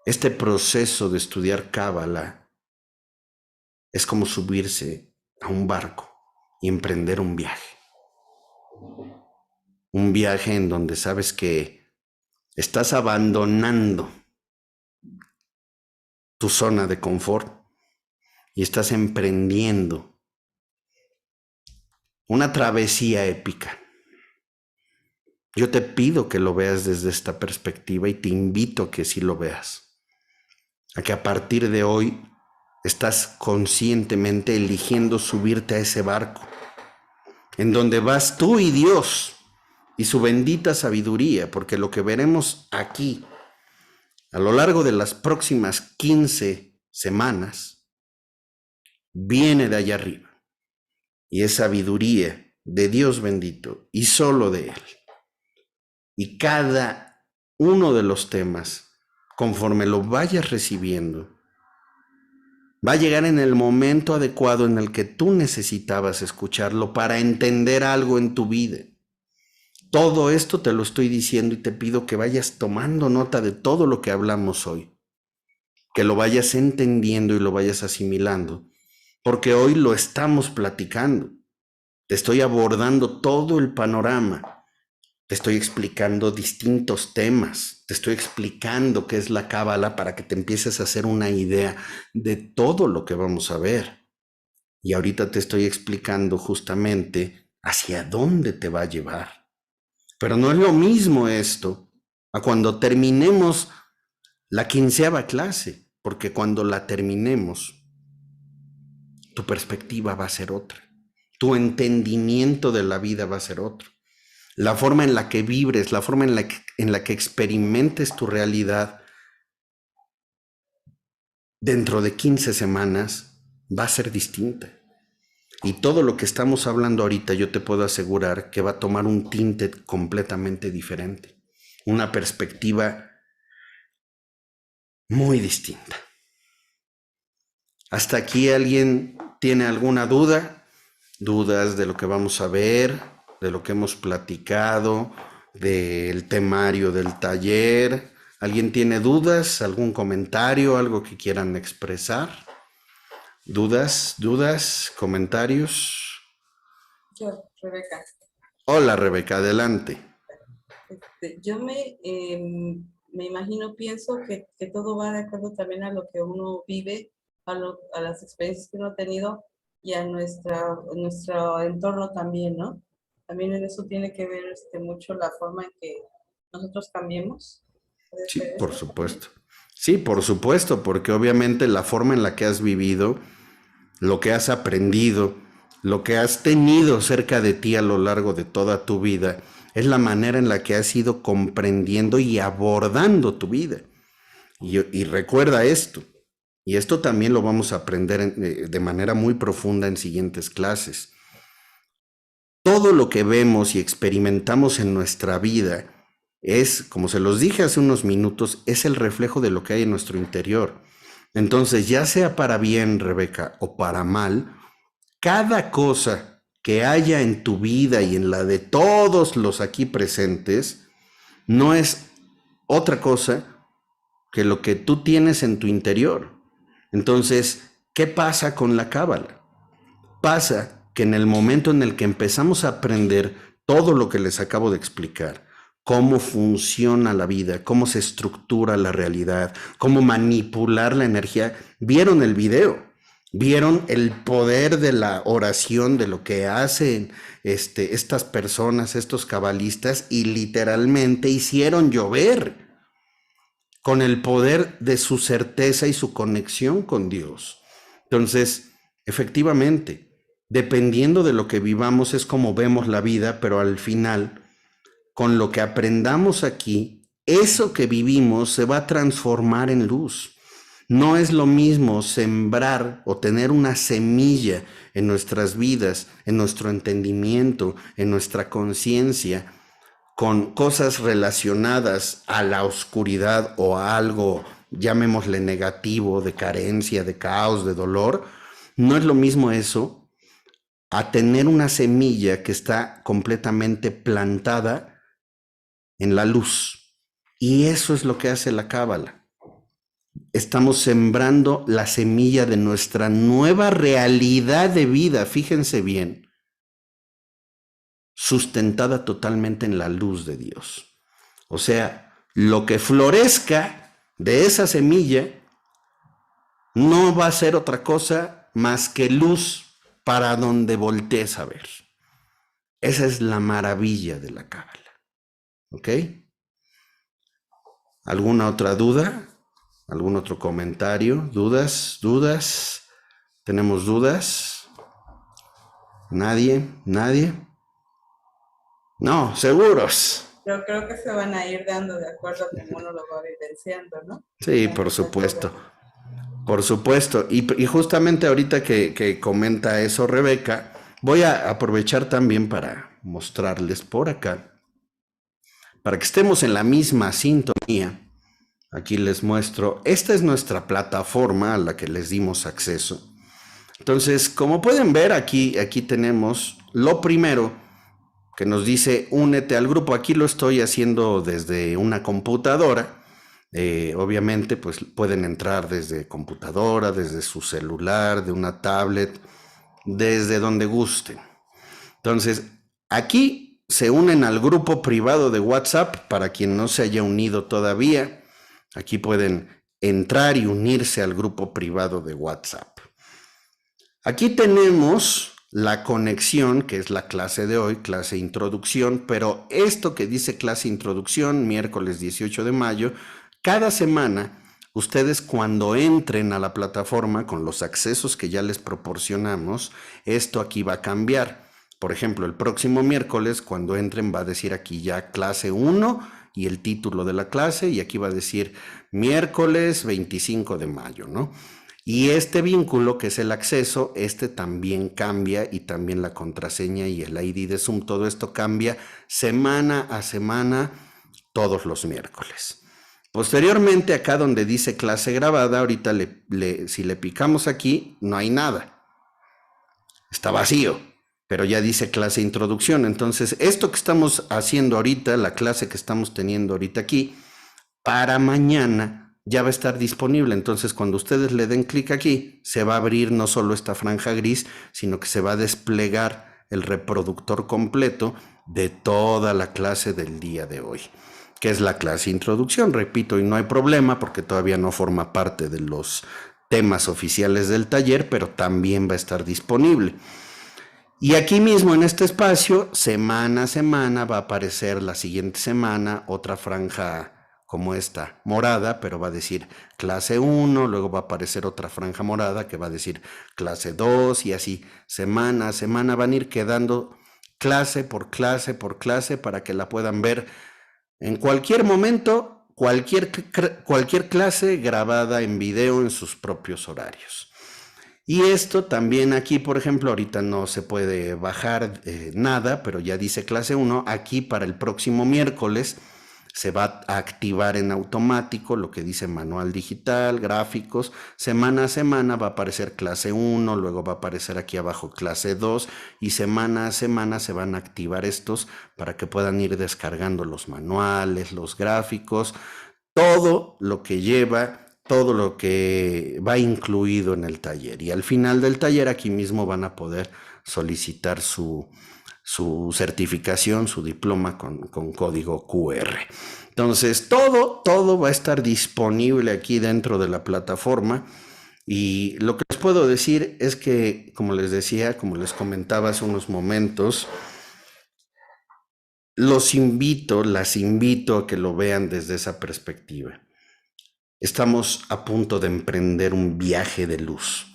Este proceso de estudiar cábala es como subirse a un barco y emprender un viaje. Un viaje en donde sabes que estás abandonando tu zona de confort y estás emprendiendo una travesía épica. Yo te pido que lo veas desde esta perspectiva y te invito a que sí lo veas. A que a partir de hoy estás conscientemente eligiendo subirte a ese barco, en donde vas tú y Dios y su bendita sabiduría, porque lo que veremos aquí a lo largo de las próximas 15 semanas viene de allá arriba y es sabiduría de Dios bendito y solo de Él. Y cada uno de los temas, conforme lo vayas recibiendo, va a llegar en el momento adecuado en el que tú necesitabas escucharlo para entender algo en tu vida. Todo esto te lo estoy diciendo y te pido que vayas tomando nota de todo lo que hablamos hoy, que lo vayas entendiendo y lo vayas asimilando, porque hoy lo estamos platicando. Te estoy abordando todo el panorama. Te estoy explicando distintos temas, te estoy explicando qué es la cábala para que te empieces a hacer una idea de todo lo que vamos a ver. Y ahorita te estoy explicando justamente hacia dónde te va a llevar. Pero no es lo mismo esto a cuando terminemos la 15ª clase, porque cuando la terminemos, tu perspectiva va a ser otra, tu entendimiento de la vida va a ser otro. La forma en la que vibres, la forma en la que experimentes tu realidad dentro de 15 semanas va a ser distinta. Y todo lo que estamos hablando ahorita yo te puedo asegurar que va a tomar un tinte completamente diferente, una perspectiva muy distinta. ¿Hasta aquí alguien tiene alguna duda? ¿Dudas de lo que vamos a ver, de lo que hemos platicado, del temario del taller? ¿Alguien tiene dudas, algún comentario, algo que quieran expresar? ¿Dudas, comentarios? Yo, Rebeca. Hola, Rebeca, adelante. Yo me imagino, pienso que todo va de acuerdo también a lo que uno vive, a las experiencias que uno ha tenido y a nuestro entorno también, ¿no? También en eso tiene que ver mucho la forma en que nosotros cambiemos. Sí, por supuesto. Sí, por supuesto, porque obviamente la forma en la que has vivido, lo que has aprendido, lo que has tenido cerca de ti a lo largo de toda tu vida, es la manera en la que has ido comprendiendo y abordando tu vida. Y recuerda esto, y esto también lo vamos a aprender de manera muy profunda en siguientes clases. Todo lo que vemos y experimentamos en nuestra vida es, como se los dije hace unos minutos, es el reflejo de lo que hay en nuestro interior. Entonces, ya sea para bien, Rebeca, o para mal, cada cosa que haya en tu vida y en la de todos los aquí presentes no es otra cosa que lo que tú tienes en tu interior. Entonces, ¿qué pasa con la cábala? Pasa que en el momento en el que empezamos a aprender todo lo que les acabo de explicar, cómo funciona la vida, cómo se estructura la realidad, cómo manipular la energía, vieron el video, vieron el poder de la oración, de lo que hacen estas personas, estos cabalistas, y literalmente hicieron llover con el poder de su certeza y su conexión con Dios. Entonces, efectivamente, dependiendo de lo que vivamos es como vemos la vida, pero al final, con lo que aprendamos aquí, eso que vivimos se va a transformar en luz. No es lo mismo sembrar o tener una semilla en nuestras vidas, en nuestro entendimiento, en nuestra conciencia, con cosas relacionadas a la oscuridad o a algo, llamémosle negativo, de carencia, de caos, de dolor. No es lo mismo eso a tener una semilla que está completamente plantada en la luz. Y eso es lo que hace la cábala. Estamos sembrando la semilla de nuestra nueva realidad de vida, fíjense bien, sustentada totalmente en la luz de Dios. O sea, lo que florezca de esa semilla no va a ser otra cosa más que luz para donde voltees a ver. Esa es la maravilla de la cábala. ¿Ok? ¿Alguna otra duda? ¿Algún otro comentario? ¿Dudas? ¿Dudas? ¿Tenemos dudas? ¿Nadie? ¿Nadie? No, seguros. Yo creo que se van a ir dando de acuerdo a cómo uno lo va vivenciando, ¿no? Sí, por supuesto. Por supuesto. Y justamente ahorita que comenta eso Rebeca, voy a aprovechar también para mostrarles por acá, para que estemos en la misma sintonía. Aquí les muestro, esta es nuestra plataforma a la que les dimos acceso. Entonces, como pueden ver, aquí tenemos lo primero que nos dice únete al grupo. Aquí lo estoy haciendo desde una computadora. Obviamente, pues pueden entrar desde computadora, desde su celular, de una tablet, desde donde gusten. Entonces, aquí se unen al grupo privado de WhatsApp para quien no se haya unido todavía. Aquí pueden entrar y unirse al grupo privado de WhatsApp. Aquí tenemos la conexión, que es la clase de hoy, clase introducción, pero esto que dice clase introducción, miércoles 18 de mayo, cada semana, ustedes cuando entren a la plataforma con los accesos que ya les proporcionamos, esto aquí va a cambiar. Por ejemplo, el próximo miércoles, cuando entren, va a decir aquí ya clase 1 y el título de la clase, y aquí va a decir miércoles 25 de mayo, ¿no? Y este vínculo, que es el acceso, también cambia, y también la contraseña y el ID de Zoom, todo esto cambia semana a semana, todos los miércoles. Posteriormente, acá donde dice clase grabada, ahorita si le picamos aquí, no hay nada. Está vacío, pero ya dice clase introducción. Entonces, esto que estamos haciendo ahorita, la clase que estamos teniendo ahorita aquí, para mañana ya va a estar disponible. Entonces, cuando ustedes le den clic aquí, se va a abrir no solo esta franja gris, sino que se va a desplegar el reproductor completo de toda la clase del día de hoy, que es la clase introducción, repito, y no hay problema porque todavía no forma parte de los temas oficiales del taller, pero también va a estar disponible. Y aquí mismo en este espacio, semana a semana, va a aparecer la siguiente semana otra franja como esta, morada, pero va a decir clase 1, luego va a aparecer otra franja morada que va a decir clase 2, y así semana a semana van a ir quedando clase por clase por clase para que la puedan ver en cualquier momento, cualquier clase grabada en video en sus propios horarios. Y esto también aquí, por ejemplo, ahorita no se puede bajar nada, pero ya dice clase 1. Aquí para el próximo miércoles se va a activar en automático lo que dice manual digital, gráficos. Semana a semana va a aparecer clase 1, luego va a aparecer aquí abajo clase 2, y semana a semana se van a activar estos para que puedan ir descargando los manuales, los gráficos, todo lo que lleva, todo lo que va incluido en el taller. Y al final del taller aquí mismo van a poder solicitar su certificación, su diploma con código QR. Entonces, todo va a estar disponible aquí dentro de la plataforma. Y lo que les puedo decir es que, como les decía, como les comentaba hace unos momentos, las invito a que lo vean desde esa perspectiva. Estamos a punto de emprender un viaje de luz.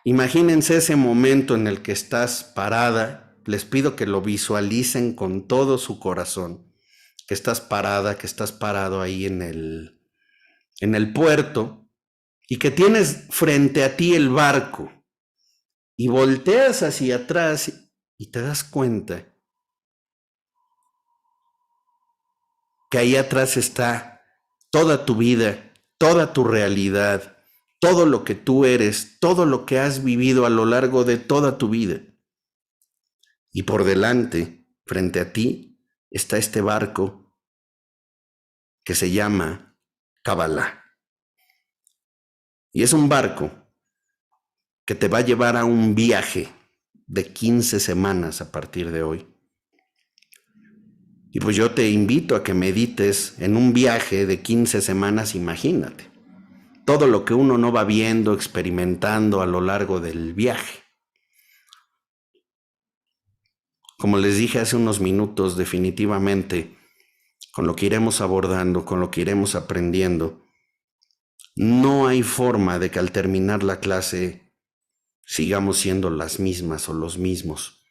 Imagínense ese momento en el que estás parada. Les pido que lo visualicen con todo su corazón. Que estás parada, que estás parado ahí en el puerto y que tienes frente a ti el barco y volteas hacia atrás y te das cuenta que ahí atrás está toda tu vida, toda tu realidad, todo lo que tú eres, todo lo que has vivido a lo largo de toda tu vida. Y por delante, frente a ti, está este barco que se llama Kabbalah. Y es un barco que te va a llevar a un viaje de 15 semanas a partir de hoy. Y pues yo te invito a que medites en un viaje de 15 semanas, imagínate. Todo lo que uno no va viendo, experimentando a lo largo del viaje. Como les dije hace unos minutos, definitivamente, con lo que iremos abordando, con lo que iremos aprendiendo, no hay forma de que al terminar la clase sigamos siendo las mismas o los mismos.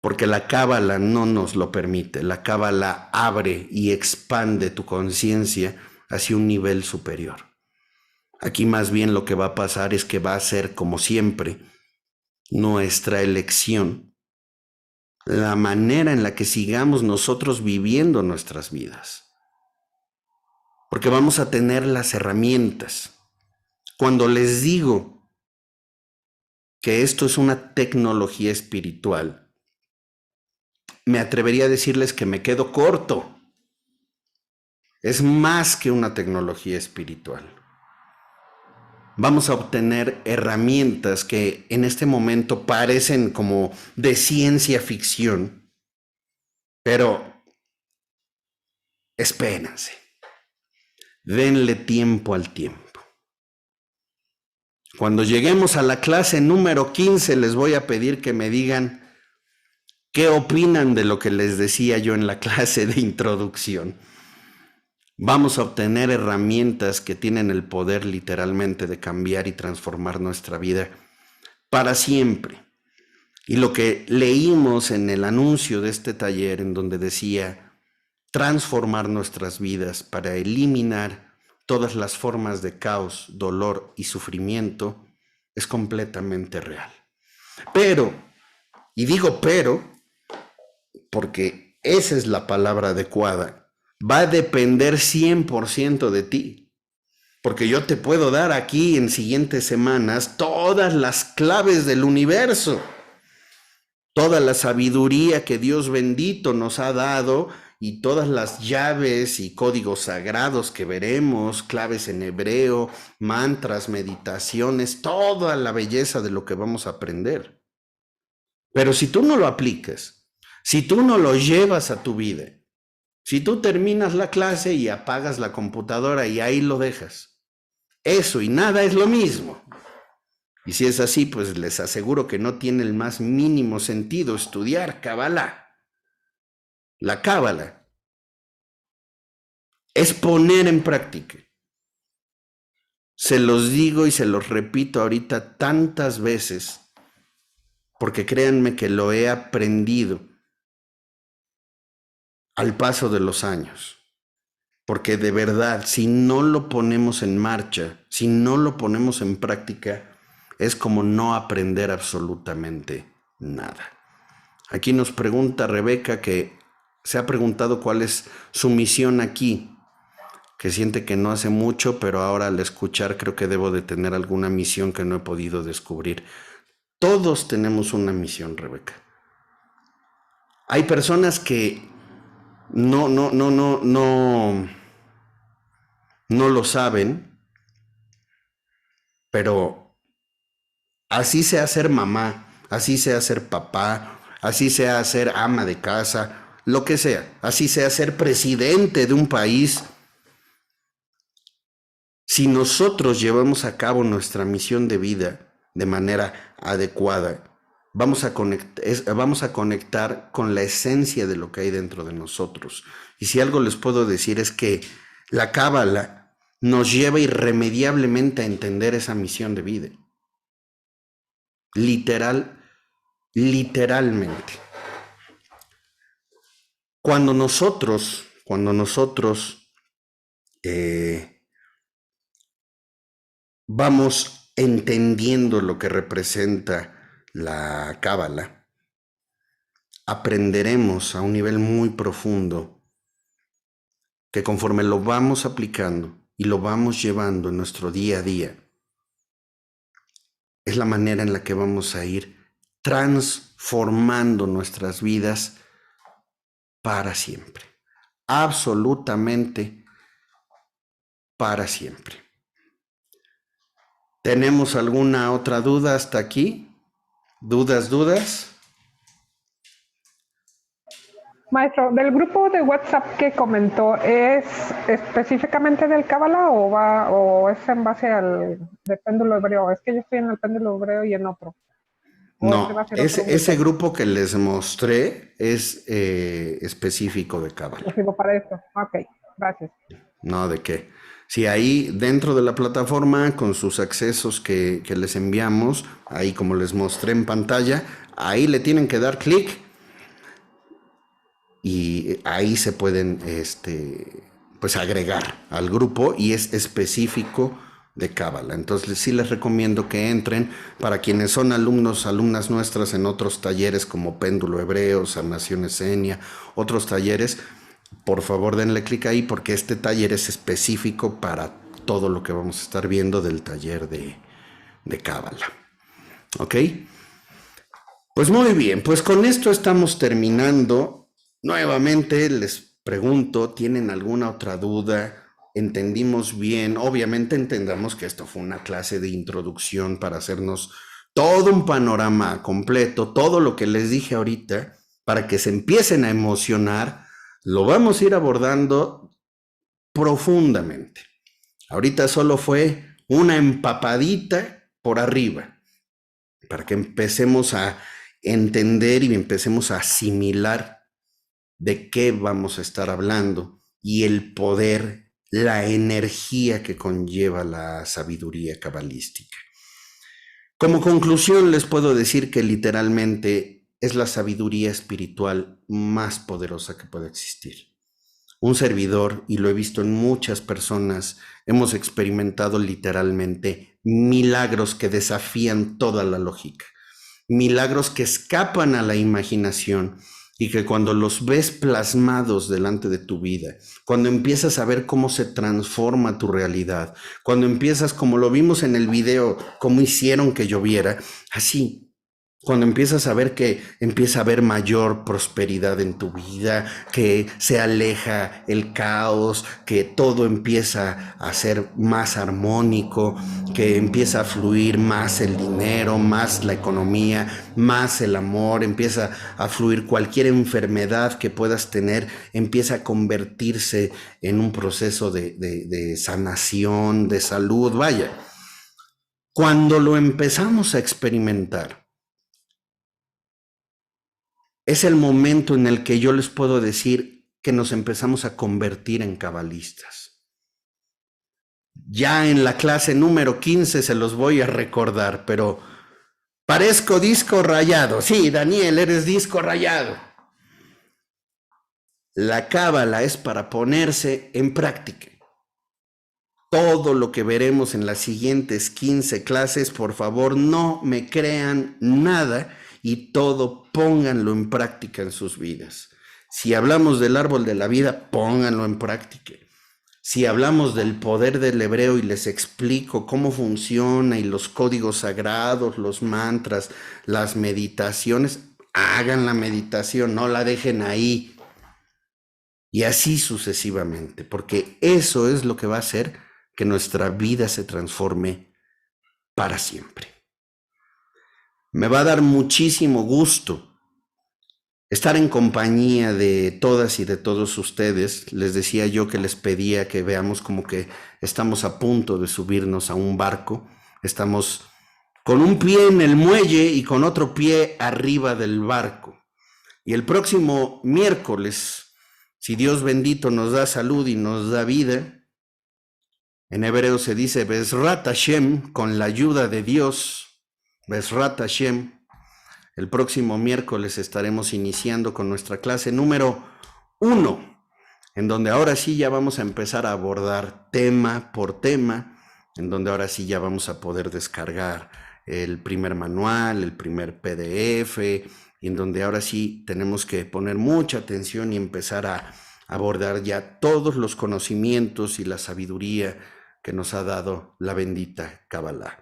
Porque la Cábala no nos lo permite. La Cábala abre y expande tu conciencia hacia un nivel superior. Aquí más bien lo que va a pasar es que va a ser, como siempre, nuestra elección, la manera en la que sigamos nosotros viviendo nuestras vidas. Porque vamos a tener las herramientas. Cuando les digo que esto es una tecnología espiritual, me atrevería a decirles que me quedo corto. Es más que una tecnología espiritual. Vamos a obtener herramientas que en este momento parecen como de ciencia ficción, pero espérense, denle tiempo al tiempo. Cuando lleguemos a la clase número 15 les voy a pedir que me digan qué opinan de lo que les decía yo en la clase de introducción. Vamos a obtener herramientas que tienen el poder literalmente de cambiar y transformar nuestra vida para siempre. Y lo que leímos en el anuncio de este taller, en donde decía transformar nuestras vidas para eliminar todas las formas de caos, dolor y sufrimiento, es completamente real. Pero, y digo pero, porque esa es la palabra adecuada, va a depender 100% de ti. Porque yo te puedo dar aquí en siguientes semanas todas las claves del universo, toda la sabiduría que Dios bendito nos ha dado y todas las llaves y códigos sagrados que veremos, claves en hebreo, mantras, meditaciones, toda la belleza de lo que vamos a aprender. Pero si tú no lo aplicas, si tú no lo llevas a tu vida, si tú terminas la clase y apagas la computadora y ahí lo dejas, eso y nada es lo mismo. Y si es así, pues les aseguro que no tiene el más mínimo sentido estudiar Kabbalah. La Cábala es poner en práctica. Se los digo y se los repito ahorita tantas veces, porque créanme que lo he aprendido al paso de los años. Porque de verdad, si no lo ponemos en marcha, si no lo ponemos en práctica, es como no aprender absolutamente nada. Aquí nos pregunta Rebeca, que se ha preguntado cuál es su misión aquí, que siente que no hace mucho, pero ahora al escuchar creo que debo de tener alguna misión que no he podido descubrir. Todos tenemos una misión, Rebeca. Hay personas que no lo saben, pero así sea ser mamá, así sea ser papá, así sea ser ama de casa, lo que sea, así sea ser presidente de un país, si nosotros llevamos a cabo nuestra misión de vida de manera adecuada, vamos a conectar con la esencia de lo que hay dentro de nosotros. Y si algo les puedo decir es que la cábala nos lleva irremediablemente a entender esa misión de vida. Literalmente. Cuando nosotros vamos entendiendo lo que representa la cábala, aprenderemos a un nivel muy profundo que conforme lo vamos aplicando y lo vamos llevando en nuestro día a día, es la manera en la que vamos a ir transformando nuestras vidas para siempre, absolutamente para siempre. ¿Tenemos alguna otra duda hasta aquí? ¿Dudas? Maestro, del grupo de WhatsApp que comentó, ¿es específicamente del Cábala o es en base al de péndulo hebreo? Es que yo estoy en el péndulo hebreo y en otro. No, ese grupo que les mostré es específico de cábala. Exclusivo para esto. Ok, gracias. No, ¿de qué? Si ahí dentro de la plataforma, con sus accesos que les enviamos, ahí como les mostré en pantalla, ahí le tienen que dar clic y ahí se pueden pues agregar al grupo y es específico de cábala. Entonces sí les recomiendo que entren. Para quienes son alumnas nuestras en otros talleres como Péndulo Hebreo, Sanación Esenia, otros talleres, por favor denle clic ahí porque este taller es específico para todo lo que vamos a estar viendo del taller de cábala. ¿Ok? Pues muy bien, pues con esto estamos terminando. Nuevamente les pregunto, ¿tienen alguna otra duda? ¿Entendimos bien? Obviamente entendamos que esto fue una clase de introducción para hacernos todo un panorama completo, todo lo que les dije ahorita, para que se empiecen a emocionar, lo vamos a ir abordando profundamente. Ahorita solo fue una empapadita por arriba, para que empecemos a entender y empecemos a asimilar de qué vamos a estar hablando y el poder, la energía que conlleva la sabiduría cabalística. Como conclusión les puedo decir que literalmente es la sabiduría espiritual más poderosa que puede existir. Un servidor, y lo he visto en muchas personas, hemos experimentado literalmente milagros que desafían toda la lógica, milagros que escapan a la imaginación y que cuando los ves plasmados delante de tu vida, cuando empiezas a ver cómo se transforma tu realidad, cuando empiezas, como lo vimos en el video, cómo hicieron que lloviera, así. Cuando empiezas a ver que empieza a haber mayor prosperidad en tu vida, que se aleja el caos, que todo empieza a ser más armónico, que empieza a fluir más el dinero, más la economía, más el amor, empieza a fluir cualquier enfermedad que puedas tener, empieza a convertirse en un proceso de sanación, de salud, vaya. Cuando lo empezamos a experimentar, es el momento en el que yo les puedo decir que nos empezamos a convertir en cabalistas. Ya en la clase número 15 se los voy a recordar, pero parezco disco rayado. Sí, Daniel, eres disco rayado. La cábala es para ponerse en práctica. Todo lo que veremos en las siguientes 15 clases, por favor, no me crean nada y todo pónganlo en práctica en sus vidas. Si hablamos del árbol de la vida, pónganlo en práctica. Si hablamos del poder del hebreo y les explico cómo funciona y los códigos sagrados, los mantras, las meditaciones, hagan la meditación, no la dejen ahí. y así sucesivamente, porque eso es lo que va a hacer que nuestra vida se transforme para siempre. Me va a dar muchísimo gusto estar en compañía de todas y de todos ustedes. Les decía yo que les pedía que veamos como que estamos a punto de subirnos a un barco. Estamos con un pie en el muelle y con otro pie arriba del barco. Y el próximo miércoles, si Dios bendito nos da salud y nos da vida, en hebreo se dice Bezrat Hashem, con la ayuda de Dios, Bezrat Hashem. El próximo miércoles estaremos iniciando con nuestra clase número 1, en donde ahora sí ya vamos a empezar a abordar tema por tema, en donde ahora sí ya vamos a poder descargar el primer manual, el primer PDF, y en donde ahora sí tenemos que poner mucha atención y empezar a abordar ya todos los conocimientos y la sabiduría que nos ha dado la bendita Kabbalah.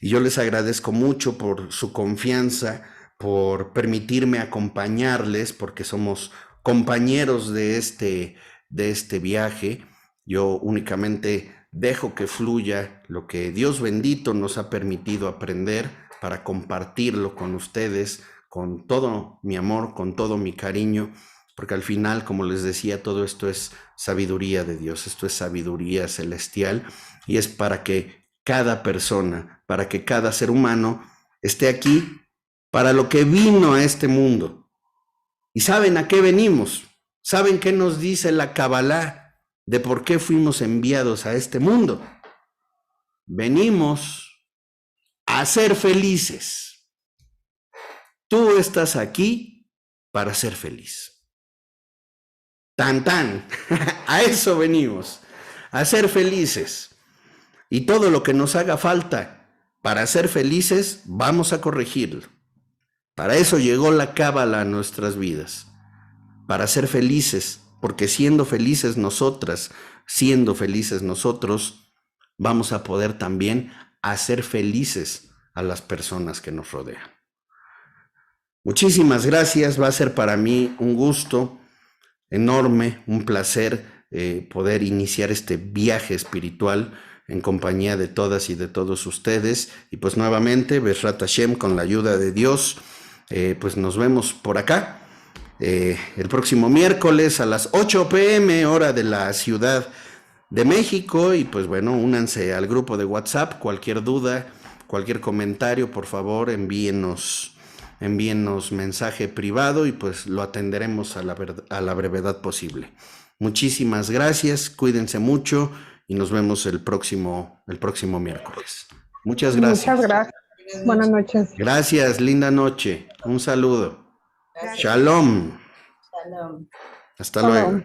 Y yo les agradezco mucho por su confianza, por permitirme acompañarles, porque somos compañeros de este viaje. Yo únicamente dejo que fluya lo que Dios bendito nos ha permitido aprender para compartirlo con ustedes, con todo mi amor, con todo mi cariño, porque al final, como les decía, todo esto es sabiduría de Dios, esto es sabiduría celestial, y es para que cada persona, para que cada ser humano esté aquí para lo que vino a este mundo. ¿Y saben a qué venimos? ¿Saben qué nos dice la Kabbalah de por qué fuimos enviados a este mundo? Venimos a ser felices. Tú estás aquí para ser feliz. Tan tan, a eso venimos, a ser felices. Y todo lo que nos haga falta para ser felices, vamos a corregirlo. Para eso llegó la Cábala a nuestras vidas, para ser felices, porque siendo felices nosotras, siendo felices nosotros, vamos a poder también hacer felices a las personas que nos rodean. Muchísimas gracias, va a ser para mí un gusto enorme, un placer poder iniciar este viaje espiritual en compañía de todas y de todos ustedes. Y pues nuevamente, Bezrat Hashem, con la ayuda de Dios, pues nos vemos por acá el próximo miércoles a las 8 p.m. hora de la Ciudad de México. Y pues bueno, únanse al grupo de WhatsApp. Cualquier duda, cualquier comentario, por favor, envíennos mensaje privado y pues lo atenderemos a la brevedad posible. Muchísimas gracias, cuídense mucho y nos vemos el próximo miércoles. Muchas gracias. Muchas gracias. Buenas noches. Gracias, linda noche. Un saludo. Gracias. Shalom. Shalom. Hasta luego.